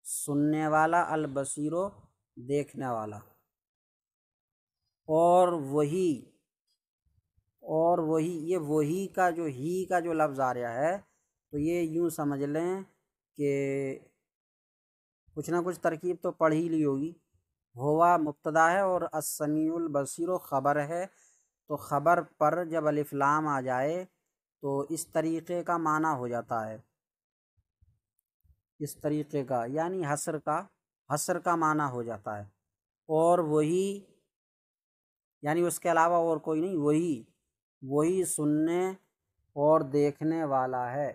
سننے والا، البصیر دیکھنے والا، اور وہی یہ وہی کا جو لفظ آ رہا ہے تو یہ یوں سمجھ لیں کہ کچھ نہ کچھ ترکیب تو پڑھ ہی لی ہوگی، ہوا مبتدا ہے اور السمیع البصیر خبر ہے، تو خبر پر جب الف لام آ جائے تو اس طریقے کا معنی ہو جاتا ہے، اس طریقے کا یعنی حصر کا معنی ہو جاتا ہے، اور وہی یعنی اس کے علاوہ اور کوئی نہیں، وہی سننے اور دیکھنے والا ہے،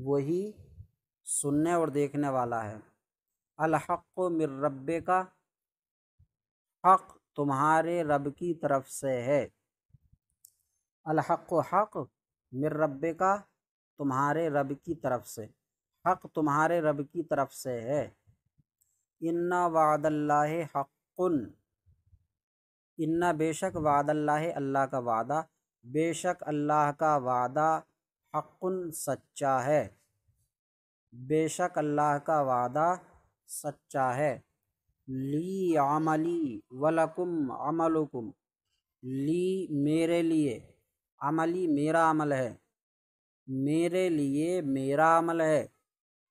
وہی سننے اور دیکھنے والا ہے۔ الحق من ربک، حق تمہارے رب کی طرف سے ہے، الحق حق، من ربک تمہارے رب کی طرف سے، حق تمہارے رب کی طرف سے ہے۔ ان وعد اللہ حق، ان بے شک وعد اللہ اللہ کا وعدہ، بے شک اللہ کا وعدہ، حق سچا ہے، بے شک اللہ کا وعدہ سچا ہے۔ لی عملی ولکم عملکم، لی میرے لیے، عملی میرا عمل ہے، میرے لیے میرا عمل ہے،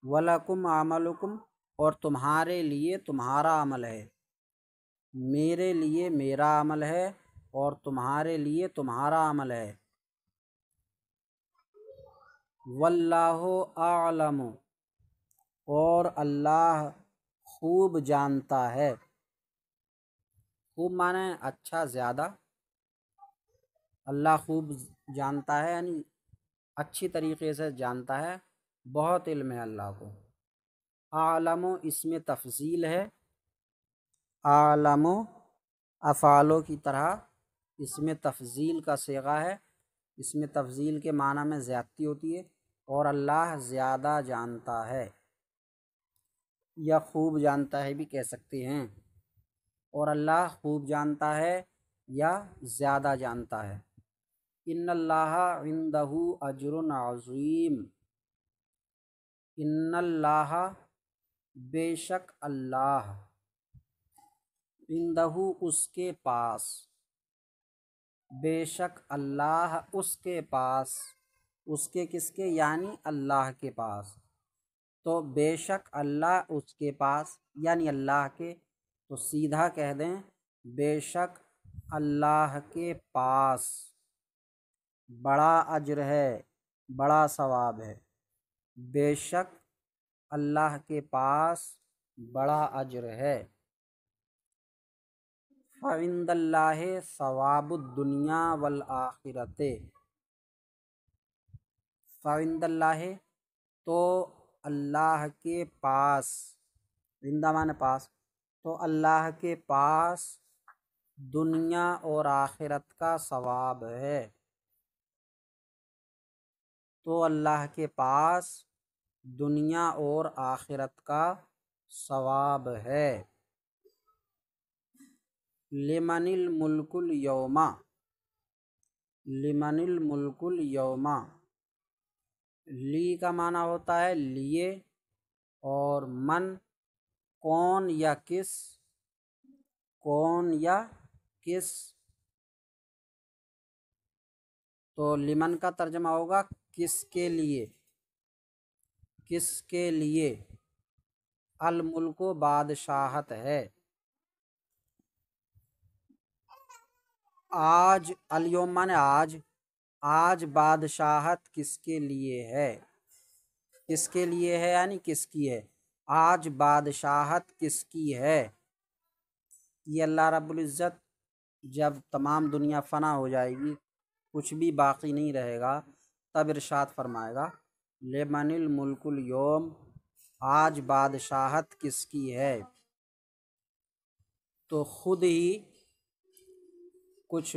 ولکم عملکم اور تمہارے لیے تمہارا عمل ہے، میرے لیے میرا عمل ہے اور تمہارے لیے تمہارا عمل ہے۔ واللہ اعلم، اور اللہ خوب جانتا ہے، خوب معنی اچھا، زیادہ، اللہ خوب جانتا ہے یعنی اچھی طریقے سے جانتا ہے، بہت علم ہے اللہ کو۔ اعلم اس میں تفضیل ہے، اعلم افعالوں کی طرح اس میں تفضیل کا صیغہ ہے، اس میں تفضیل کے معنی میں زیادتی ہوتی ہے، اور اللہ زیادہ جانتا ہے یا خوب جانتا ہے بھی کہہ سکتے ہیں، اور اللہ خوب جانتا ہے یا زیادہ جانتا ہے۔ ان اللہ عندہ اجر عظیم، ان اللہ بے شک اللہ، عندہ اس کے پاس، بے شک اللہ اس کے پاس، اس کے کس کے یعنی اللہ کے پاس، تو بے شک اللہ اس کے پاس یعنی اللہ کے، تو سیدھا کہہ دیں بے شک اللہ کے پاس بڑا اجر ہے، بڑا ثواب ہے، بے شک اللہ کے پاس بڑا اجر ہے۔ فعند اللہ ثواب الدنیا والآخرت، فعند اللہ تو اللہ کے پاس، زندہ معنی پاس، تو اللہ کے پاس دنیا اور آخرت کا ثواب ہے، تو اللہ کے پاس دنیا اور آخرت کا ثواب ہے۔ لمن الملک اليوم، لمن الملک اليوم، لی کا معنی ہوتا ہے لیے، اور من کون یا کس، کون یا کس، تو لمن کا ترجمہ ہوگا کس کے لیے، کس کے لیے، الملک بادشاہت ہے، آج، الیوم مانے آج، آج بادشاہت کس کے لیے ہے، کس کے لیے ہے یعنی کس کی ہے، آج بادشاہت کس کی ہے۔ یہ اللہ رب العزت جب تمام دنیا فنا ہو جائے گی، کچھ بھی باقی نہیں رہے گا، تب ارشاد فرمائے گا لمن الملک اليوم، آج بادشاہت کس کی ہے، تو خود ہی کچھ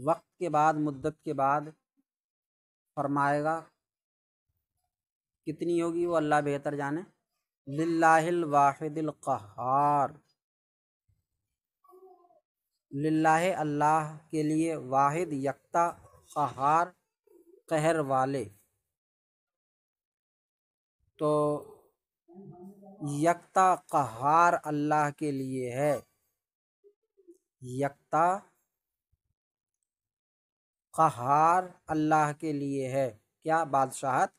وقت کے بعد، مدت کے بعد فرمائے گا، کتنی ہوگی وہ اللہ بہتر جانے۔ للہ الواحد القہار، للہ اللہ کے لیے، واحد یکتا، قہار قہر والے، تو یکتا قہار اللہ کے لیے ہے، یکتا قہار اللہ کے لیے ہے، کیا بادشاہت،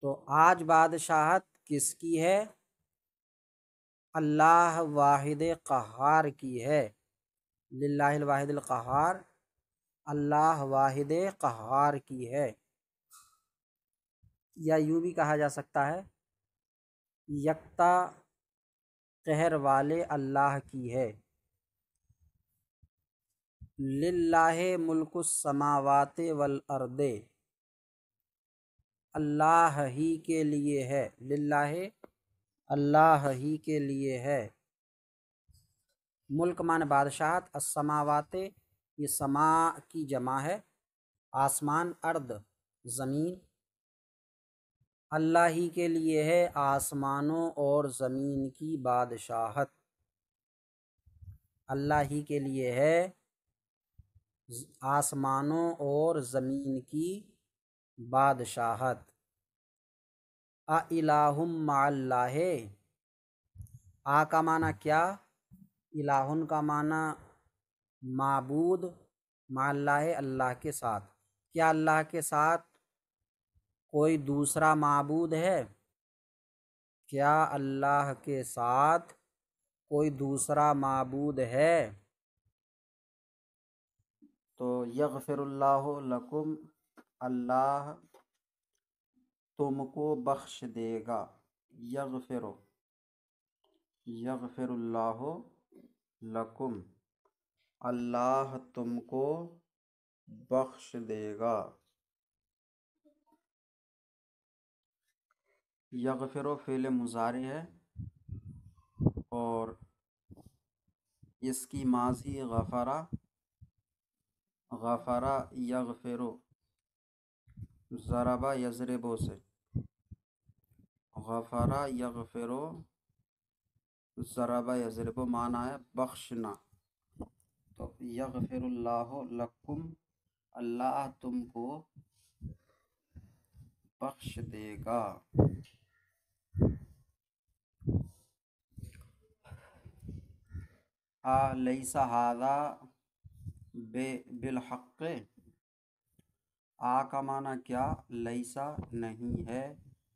تو آج بادشاہت کس کی ہے، اللہ واحد قہار کی ہے، للہ الواحد القہار، اللہ واحد قہار کی ہے، یا یوں بھی کہا جا سکتا ہے یکتا قہر والے اللہ کی ہے۔ للہ ملک السماوات والارض، اللہ ہی کے لیے ہے، للہ اللہ ہی کے لیے ہے، ملک معنی بادشاہت، السماوات یہ سماع کی جمع ہے، آسمان، ارض زمین، اللہ ہی کے لیے ہے آسمانوں اور زمین کی بادشاہت، اللہ ہی کے لیے ہے آسمانوں اور زمین کی بادشاہت۔ اِلٰہٌ مع اللہ، آ کا معنی کیا، الٰہٌ کا معنی معبود، مع اللہ اللہ کے ساتھ، کیا اللہ کے ساتھ کوئی دوسرا معبود ہے، کیا اللہ کے ساتھ کوئی دوسرا معبود ہے، تو یغفر اللہ لکم، اللہ تم کو بخش دے گا، یغفر، یغفر اللہ لکم، اللہ تم کو بخش دے گا، یغفر فعل مضارع ہے اور اس کی ماضی غفرہ، غفرہ یغفر، ضربہ یضرب سے، غفرہ یغفر، ضربہ یضرب معنی ہے بخشنا، تو یغفر اللہ لکم، اللہ تم کو بخش دے گا۔ لیس ھذا بالحق، آ کا معنی کیا، لیسا نہیں ہے،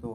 2,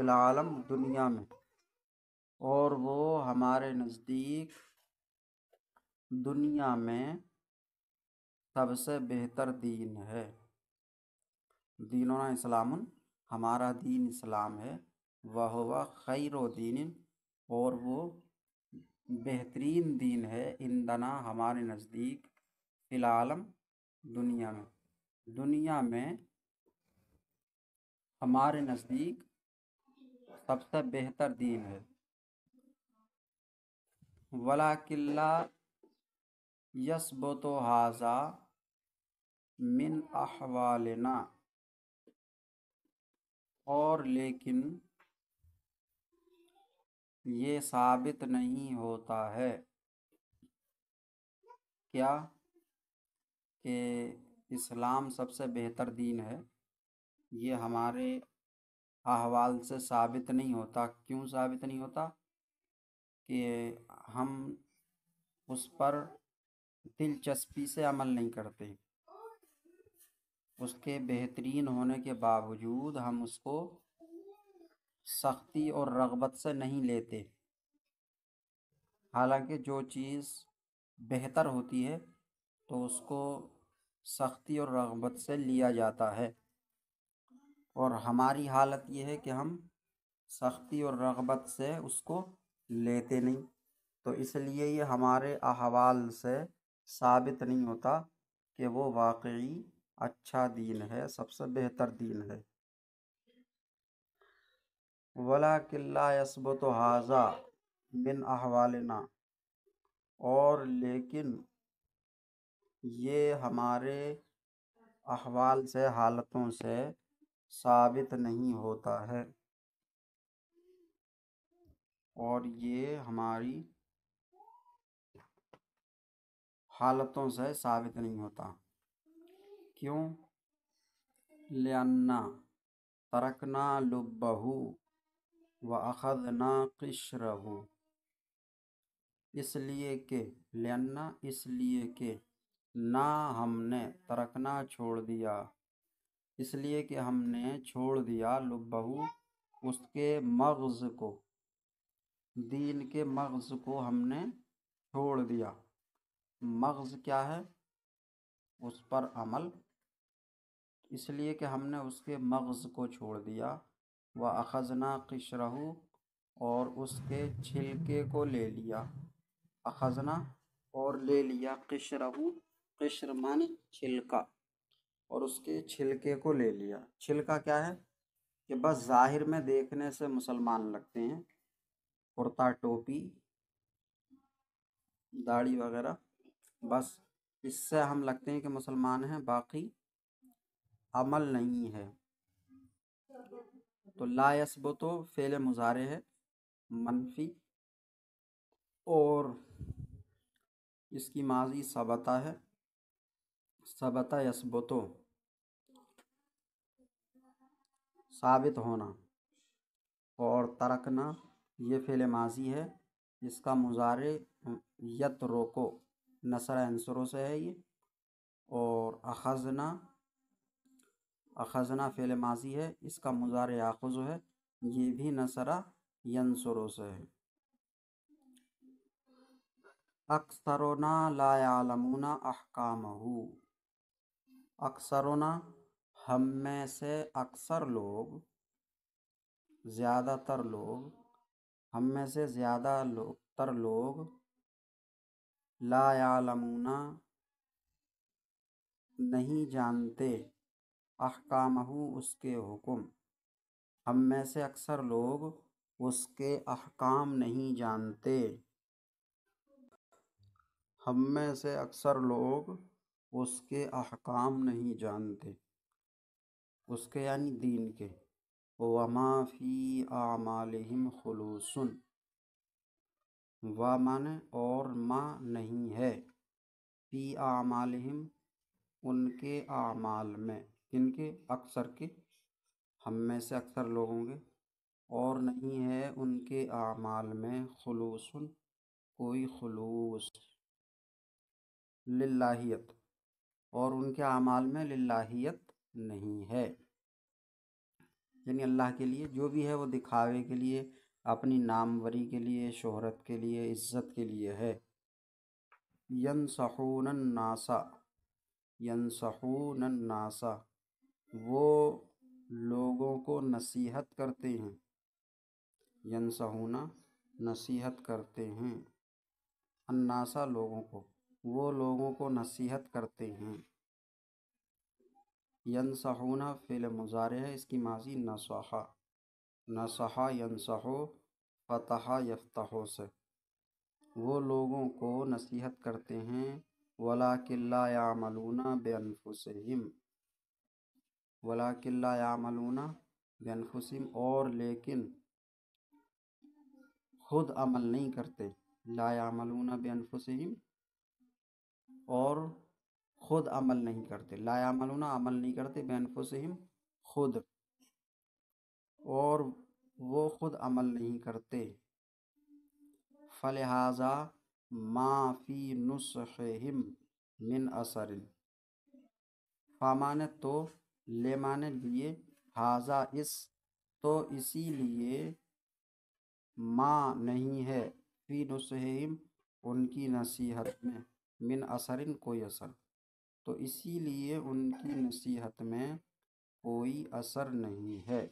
فی العالم دنیا میں، اور وہ ہمارے نزدیک دنیا میں سب سے بہتر دین ہے۔ دیننا اسلام، ہمارا دین اسلام ہے، وہو خیر و دین، اور وہ بہترین دین ہے، عندنا ہمارے نزدیک، فی العالم دنیا میں، دنیا میں ہمارے نزدیک سب سے بہتر دین ہے۔ وَلَٰكِن لَا يَثْبُتُ هَٰذَا مِنْ أَحْوَالِنَا، اور لیکن یہ ثابت نہیں ہوتا ہے کیا کہ اسلام سب سے بہتر دین ہے، یہ ہمارے احوال سے ثابت نہیں ہوتا۔ کیوں ثابت نہیں ہوتا؟ کہ ہم اس پر دلچسپی سے عمل نہیں کرتے، اس کے بہترین ہونے کے باوجود ہم اس کو سختی اور رغبت سے نہیں لیتے، حالانکہ جو چیز بہتر ہوتی ہے تو اس کو سختی اور رغبت سے لیا جاتا ہے، اور ہماری حالت یہ ہے کہ ہم سختی اور رغبت سے اس کو لیتے نہیں، تو اس لیے یہ ہمارے احوال سے ثابت نہیں ہوتا کہ وہ واقعی اچھا دین ہے، سب سے بہتر دین ہے۔ وَلَٰكِن لَا يَثْبُتُ هَٰذَا مِنْ أَحْوَالِنَا، اور لیکن یہ ہمارے احوال سے، حالتوں سے ثابت نہیں ہوتا ہے، اور یہ ہماری حالتوں سے ثابت نہیں ہوتا۔ کیوں؟ لِأَنَّا تَرَكْنَا لُبَّهُ وَأَخَذْنَا قِشْرَهُ، اس لیے کہ لِأَنَّا، اس لیے کہ نہ ہم نے ترکنا چھوڑ دیا، اس لیے کہ ہم نے چھوڑ دیا لبہو، اس کے مغز کو، دین کے مغز کو ہم نے چھوڑ دیا۔ مغز کیا ہے؟ اس پر عمل، اس لیے کہ ہم نے اس کے مغز کو چھوڑ دیا۔ وَأَخَذْنَا قِشْرَهُ، اور اس کے چھلکے کو لے لیا۔ اخذنا، اور لے لیا، قشرہو، قشر معنی چھلکا، اور اس کے چھلکے کو لے لیا۔ چھلکا کیا ہے؟ کہ بس ظاہر میں دیکھنے سے مسلمان لگتے ہیں، کرتا ٹوپی داڑھی وغیرہ، بس اس سے ہم لگتے ہیں کہ مسلمان ہیں، باقی عمل نہیں ہے۔ تو لا یثبت فعل مضارع ہے منفی، اور اس کی ماضی ثبتا ہے، ثبت یثبت، ثابت ہونا، اور ترکنا یہ فعل ماضی ہے، اس کا مضارع یترکو نصر عنصروں سے ہے یہ، اور اخذنا، اخذنا فعل ماضی ہے، اس کا مضارع یاخذ ہے، یہ بھی نصر ینصروں سے ہے۔ اکثرنا لا یعلمون احکامہ، اکثرنا ہم میں سے اکثر لوگ، زیادہ تر لوگ، ہم میں سے زیادہ تر لوگ، لا یعلمون نہیں جانتے، احکامہ اس کے حکم، ہم میں سے اکثر لوگ اس کے احکام نہیں جانتے، ہم میں سے اکثر لوگ اس کے احکام نہیں جانتے، اس کے یعنی دین کے۔ وَمَا فِي أَعْمَالِهِمْ خُلُوصٌ، و معنی اور ما نہیں ہے، فی اعمالہم ان کے اعمال میں، کن کے؟ اکثر کے، ہم میں سے اکثر لوگوں کے، اور نہیں ہے ان کے اعمال میں خلوص، کوئی خلوص، للہیت، اور ان کے اعمال میں للہیت نہیں ہے، یعنی اللہ کے لیے جو بھی ہے وہ دکھاوے کے لیے، اپنی ناموری کے لیے، شہرت کے لیے، عزت کے لیے ہے۔ ینصحون الناس، ینصحون الناس، وہ لوگوں کو نصیحت کرتے ہیں، ینصحون نصیحت کرتے ہیں، الناس لوگوں کو، وہ لوگوں کو نصیحت کرتے ہیں۔ ینصحون فعل مضارع ہے، اس کی ماضی نصح، نصح ینصح فتح یفتح سے، وہ لوگوں کو نصیحت کرتے ہیں، وَلَٰكِن لَّا يَعْمَلُونَ بِأَنفُسِهِمْ، وَلَٰكِن لَّا يَعْمَلُونَ بِأَنفُسِهِمْ، اور لیکن خود عمل نہیں کرتے، لا يعملون بِأنفُسِهِمْ، اور خود عمل نہیں کرتے، لا يعملون عمل نہیں کرتے، بِأَنفُسِهِمْ خود، اور وہ خود عمل نہیں کرتے، فلہذا ما فی نصحہم من اثر، فامانے تو، لے مانے لیے، ہاذا اس، تو اسی لیے، ما نہیں ہے، فی نصحہم ان کی نصیحت میں، من اثر کوئی اثر، تو اسی لیے ان کی نصیحت میں کوئی اثر نہیں ہے،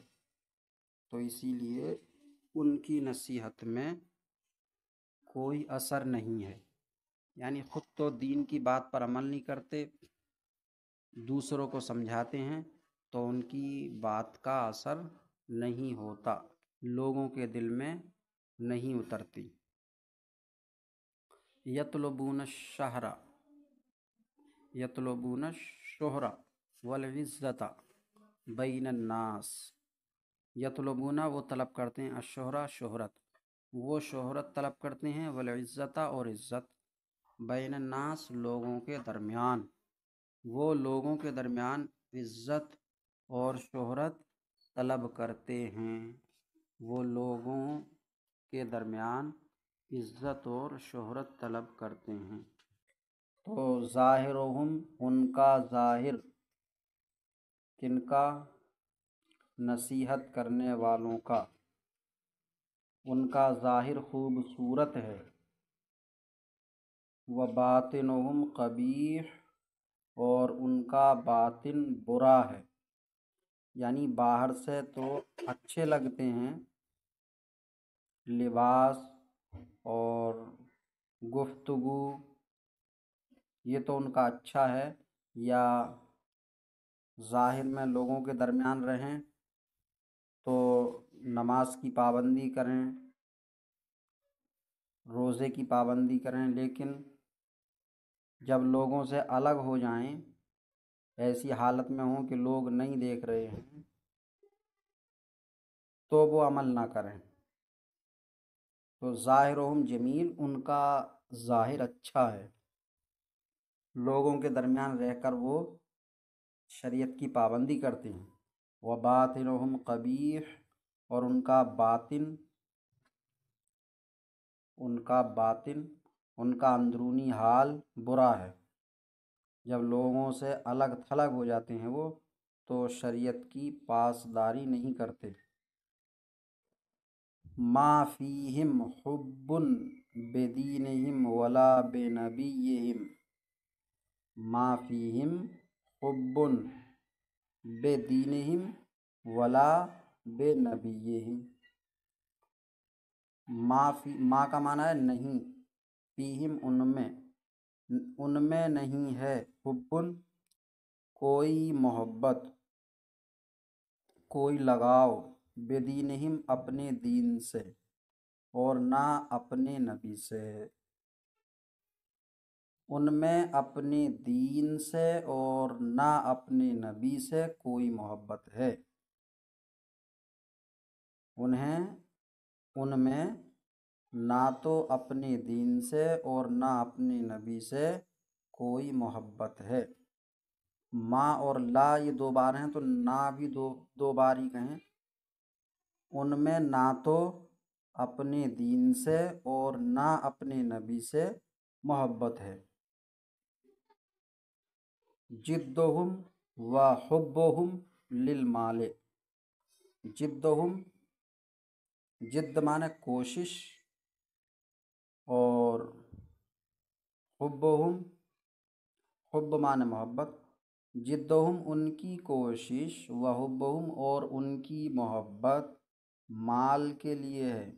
تو اسی لیے ان کی نصیحت میں کوئی اثر نہیں ہے، یعنی خود تو دین کی بات پر عمل نہیں کرتے، دوسروں کو سمجھاتے ہیں تو ان کی بات کا اثر نہیں ہوتا، لوگوں کے دل میں نہیں اترتی۔ یطلبون الشہر، یطلبون الشہر والعزت بین الناس، یطلبون وہ طلب کرتے ہیں، الشہر شہرت، وہ شہرت طلب کرتے ہیں، والعزت اور عزت، بین الناس لوگوں کے درمیان، وہ لوگوں کے درمیان عزت اور شہرت طلب کرتے ہیں، وہ لوگوں کے درمیان عزت اور شہرت طلب کرتے ہیں۔ تو ظاہرہم ان کا ظاہر، کن کا؟ نصیحت کرنے والوں کا، ان کا ظاہر خوبصورت ہے، وباطنہم قبیح، اور ان کا باطن برا ہے، یعنی باہر سے تو اچھے لگتے ہیں، لباس اور گفتگو یہ تو ان کا اچھا ہے، یا ظاہر میں لوگوں کے درمیان رہیں تو نماز کی پابندی کریں، روزے کی پابندی کریں، لیکن جب لوگوں سے الگ ہو جائیں، ایسی حالت میں ہوں کہ لوگ نہیں دیکھ رہے ہیں، تو وہ عمل نہ کریں۔ تو ظاہرہم جمیل، ان کا ظاہر اچھا ہے، لوگوں کے درمیان رہ کر وہ شریعت کی پابندی کرتے ہیں، وباطنہم قبیح، اور ان کا باطن، ان کا اندرونی حال برا ہے، جب لوگوں سے الگ تھلگ ہو جاتے ہیں وہ تو شریعت کی پاسداری نہیں کرتے۔ ما فیہم حب بدینہم ولا بنبیہم، ما فیہم حب بدینہم ولا بنبیہم، ما کا معنی ہے نہیں، فیہم ان میں نہیں ہے، حب کوئی محبت، کوئی لگاؤ، بدینہم اپنے دین سے، اور نہ اپنے نبی سے، ان میں اپنے دین سے اور نہ اپنے نبی سے کوئی محبت ہے، ان میں نہ تو اپنے دین سے اور نہ اپنے نبی سے کوئی محبت ہے۔ ما اور لا یہ دو بار ہیں تو نہ بھی دو بار ہی کہیں، ان میں نہ تو اپنے دین سے اور نہ اپنے نبی سے محبت ہے۔ جدہم و حبہم للمال، جدہم، جد معنی کوشش، اور حبہم، حب معنی محبت، جدہم ان کی کوشش، وحبہم اور ان کی محبت مال کے لیے ہے،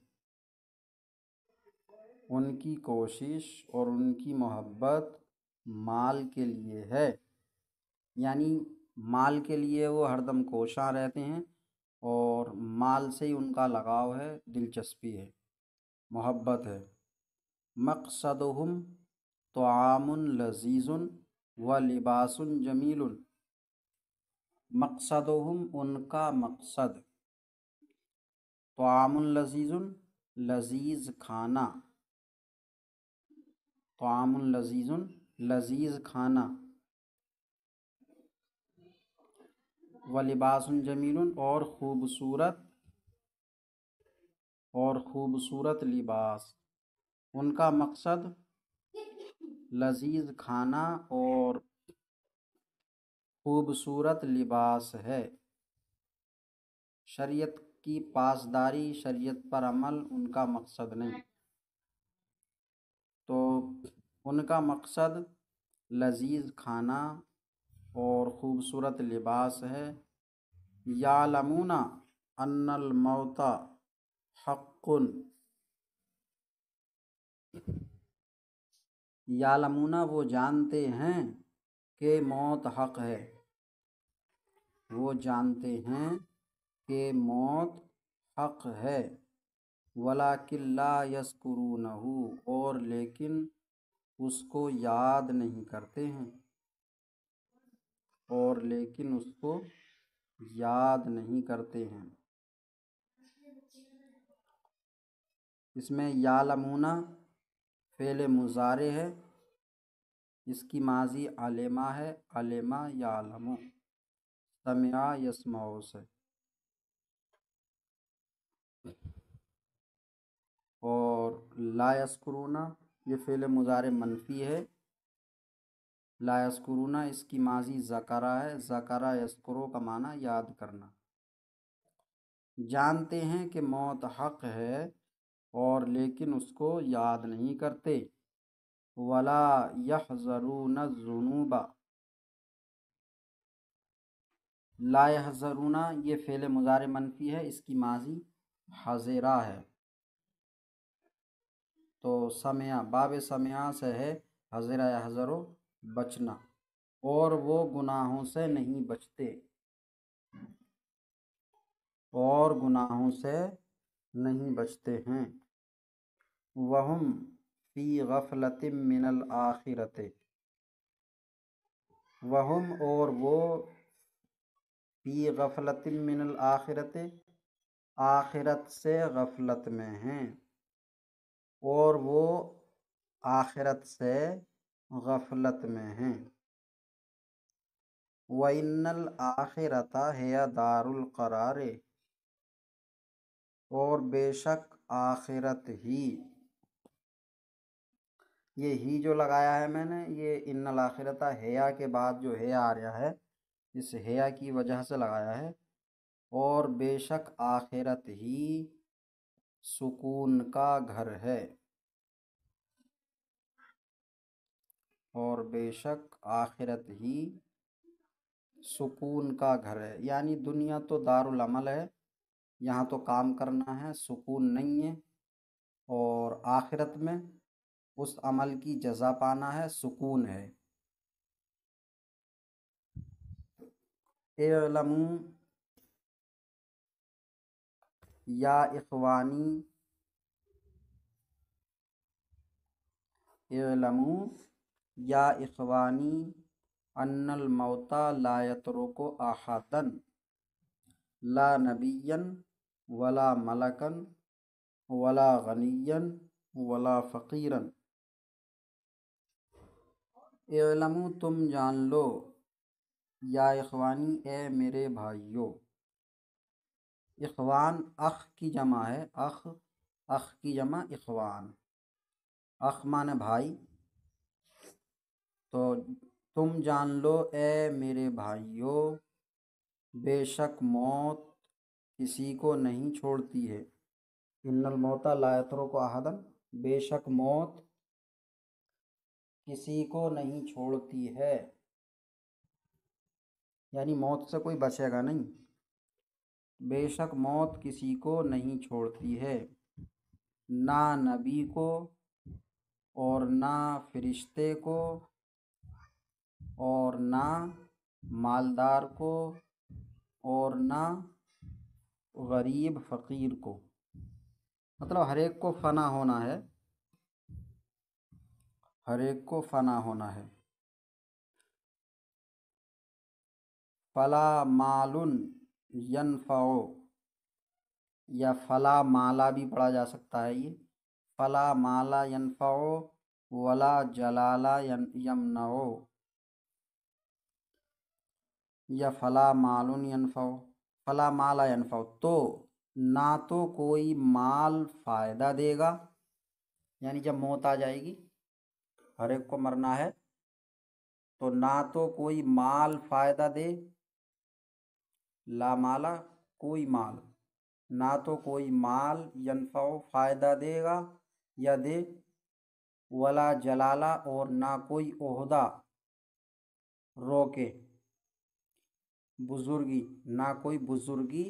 ان کی کوشش اور ان کی محبت مال کے لیے ہے، یعنی مال کے لیے وہ ہر دم کوشاں رہتے ہیں، اور مال سے ہی ان کا لگاؤ ہے، دلچسپی ہے، محبت ہے۔ مقصدہم طعام لذیذ و لباس جمیل، مقصدہم ان کا مقصد، طعام لذیذ، لذیذ کھانا، طعام لذیذ، لذیذ کھانا، و لباس جمیل اور خوبصورت لباس، ان کا مقصد لذیذ کھانا اور خوبصورت لباس ہے۔ شریعت کی پاسداری، شریعت پر عمل ان کا مقصد نہیں، تو ان کا مقصد لذیذ کھانا اور خوبصورت لباس ہے۔ یعلمون ان الموت حق، یعلمون وہ جانتے ہیں کہ موت حق ہے، وہ جانتے ہیں کہ موت حق ہے، ولیکن لا یذکرونہ اور لیکن اس کو یاد نہیں کرتے ہیں، اور لیکن اس کو یاد نہیں کرتے ہیں۔ اس میں یعلمون فعل مضارع ہے، اس کی ماضی علمہ ہے، علمہ یعلم، سمع یسمع سے، اور لا یذکرون یہ فعل مضارع منفی ہے، لا یذکرون اس کی ماضی ذکرہ ہے، ذکرہ یذکرو کا معنی یاد کرنا۔ جانتے ہیں کہ موت حق ہے اور لیکن اس کو یاد نہیں کرتے۔ ولا یحذرون الذنوب، لا یحذرون یہ فعل مضارع منفی ہے، اس کی ماضی حذرہ ہے، تو سمع باب سمع سے ہے، حذرہ یحذرو بچنا، اور وہ گناہوں سے نہیں بچتے، اور گناہوں سے نہیں بچتے ہیں۔ وہم فی غفلۃ من الآخرۃ، وہم اور وہ فی غفلۃ من الآخرۃ آخرت سے غفلت میں ہیں، اور وہ آخرت سے غفلت میں ہیں۔ وَإِنَّ الْآخِرَةَ هِيَ دَارُ الْقَرَارِ اور بے شک آخرت ہی، یہ ہی جو لگایا ہے میں نے، یہ ان الاخرتہ حیا کے بعد جو ہے آ رہا ہے، اس حیا کی وجہ سے لگایا ہے، اور بے شک آخرت ہی سکون کا گھر ہے، اور بے شک آخرت ہی سکون کا گھر ہے، یعنی دنیا تو دار العمل ہے، یہاں تو کام کرنا ہے، سکون نہیں ہے، اور آخرت میں اس عمل کی جزا پانا ہے، سکون ہے۔ اعلموا یا اخوانی، اعلموا یا اخوانی ان الموت لا یترک احدا، لا نبیا ولا ملکا ولا غنیا ولا فقیرا۔ اعلموا تم جان لو، یا اخوانی اے میرے بھائیو، اخوان اخ کی جمع ہے، اخ کی جمع اخوان، اخ معنی بھائی، تو تم جان لو اے میرے بھائیو، بے شک موت کسی کو نہیں چھوڑتی ہے۔ ان الموت لا یترک احدا، بے شک موت کسی کو نہیں چھوڑتی ہے، یعنی موت سے کوئی بچے گا نہیں۔ بے شک موت کسی کو نہیں چھوڑتی ہے، نہ نبی کو اور نہ فرشتے کو اور نہ مالدار کو اور نہ غریب فقیر کو، مطلب ہر ایک کو فنا ہونا ہے، ہر ایک کو فنا ہونا ہے۔ فلا مال ینفع، یا فلا مالا بھی پڑھا جا سکتا ہے، یہ فلا مالا ینفع ولا جلالا یمنع، یا فلا مال ینفع، فلا مالا ینفع، تو نہ تو کوئی مال فائدہ دے گا، یعنی جب موت آ جائے گی ہر ایک کو مرنا ہے تو نہ تو کوئی مال فائدہ دے، لا مالا کوئی مال، نہ تو کوئی مال ینفع فائدہ دے گا یا دے، ولا جلالہ اور نہ کوئی عہدہ روکے، بزرگی نہ کوئی بزرگی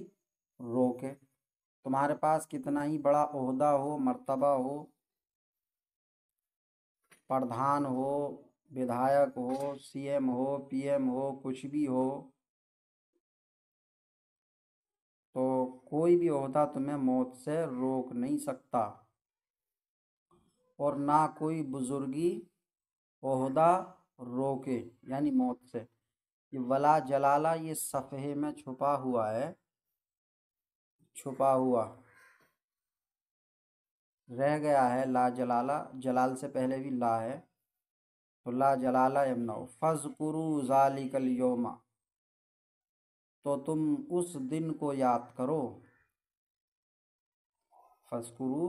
روکے، تمہارے پاس کتنا ہی بڑا عہدہ ہو، مرتبہ ہو، پردھان ہو، ودھایک ہو، سی ایم ہو، پی ایم ہو، کچھ بھی ہو، تو کوئی بھی عہدہ تمہیں موت سے روک نہیں سکتا، اور نہ کوئی بزرگی عہدہ روکے، یعنی موت سے۔ یہ ولا جلالہ یہ صفحے میں چھپا ہوا ہے، چھپا ہوا رہ گیا ہے، لا جلالہ، جلال سے پہلے بھی لا ہے تو لا جلالہ یمنع، فاذکروا ذالک الیوم، تو تم اس دن کو یاد کرو، فاذکروا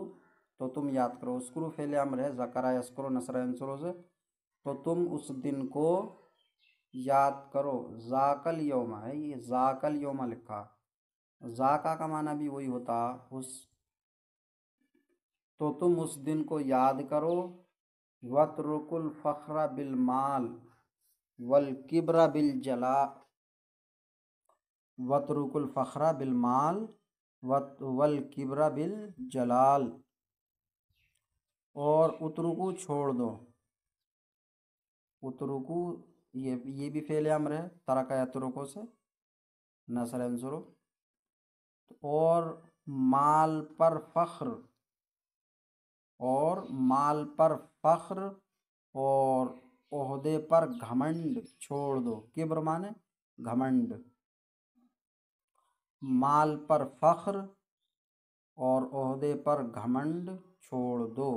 تو تم یاد کرو، اذکروا فعل امر ہے، ذکر یذکر نصر ینصر سے، تو تم اس دن کو یاد کرو، ذاک الیوم ہے، یہ ذاک الیوم لکھا، ذاکا کا معنی بھی وہی ہوتا اس، تو تم اس دن کو یاد کرو، وَاتْرُكُوا الْفَخْرَ بِالْمَالِ وَالْكِبْرَ بِالْجَلَالِ، وَاتْرُكُوا الْفَخْرَ بِالْمَالِ وَالْكِبْرَ بِالْجَلَالِ، اور اترکو چھوڑ دو، اترکو یہ بھی فعل امر ہے، ترک یترکو سے، نصر ینصر، اور مال پر فخر، اور مال پر فخر اور عہدے پر گھمنڈ چھوڑ دو، کبر مانے گھمنڈ، مال پر فخر اور عہدے پر گھمنڈ چھوڑ دو۔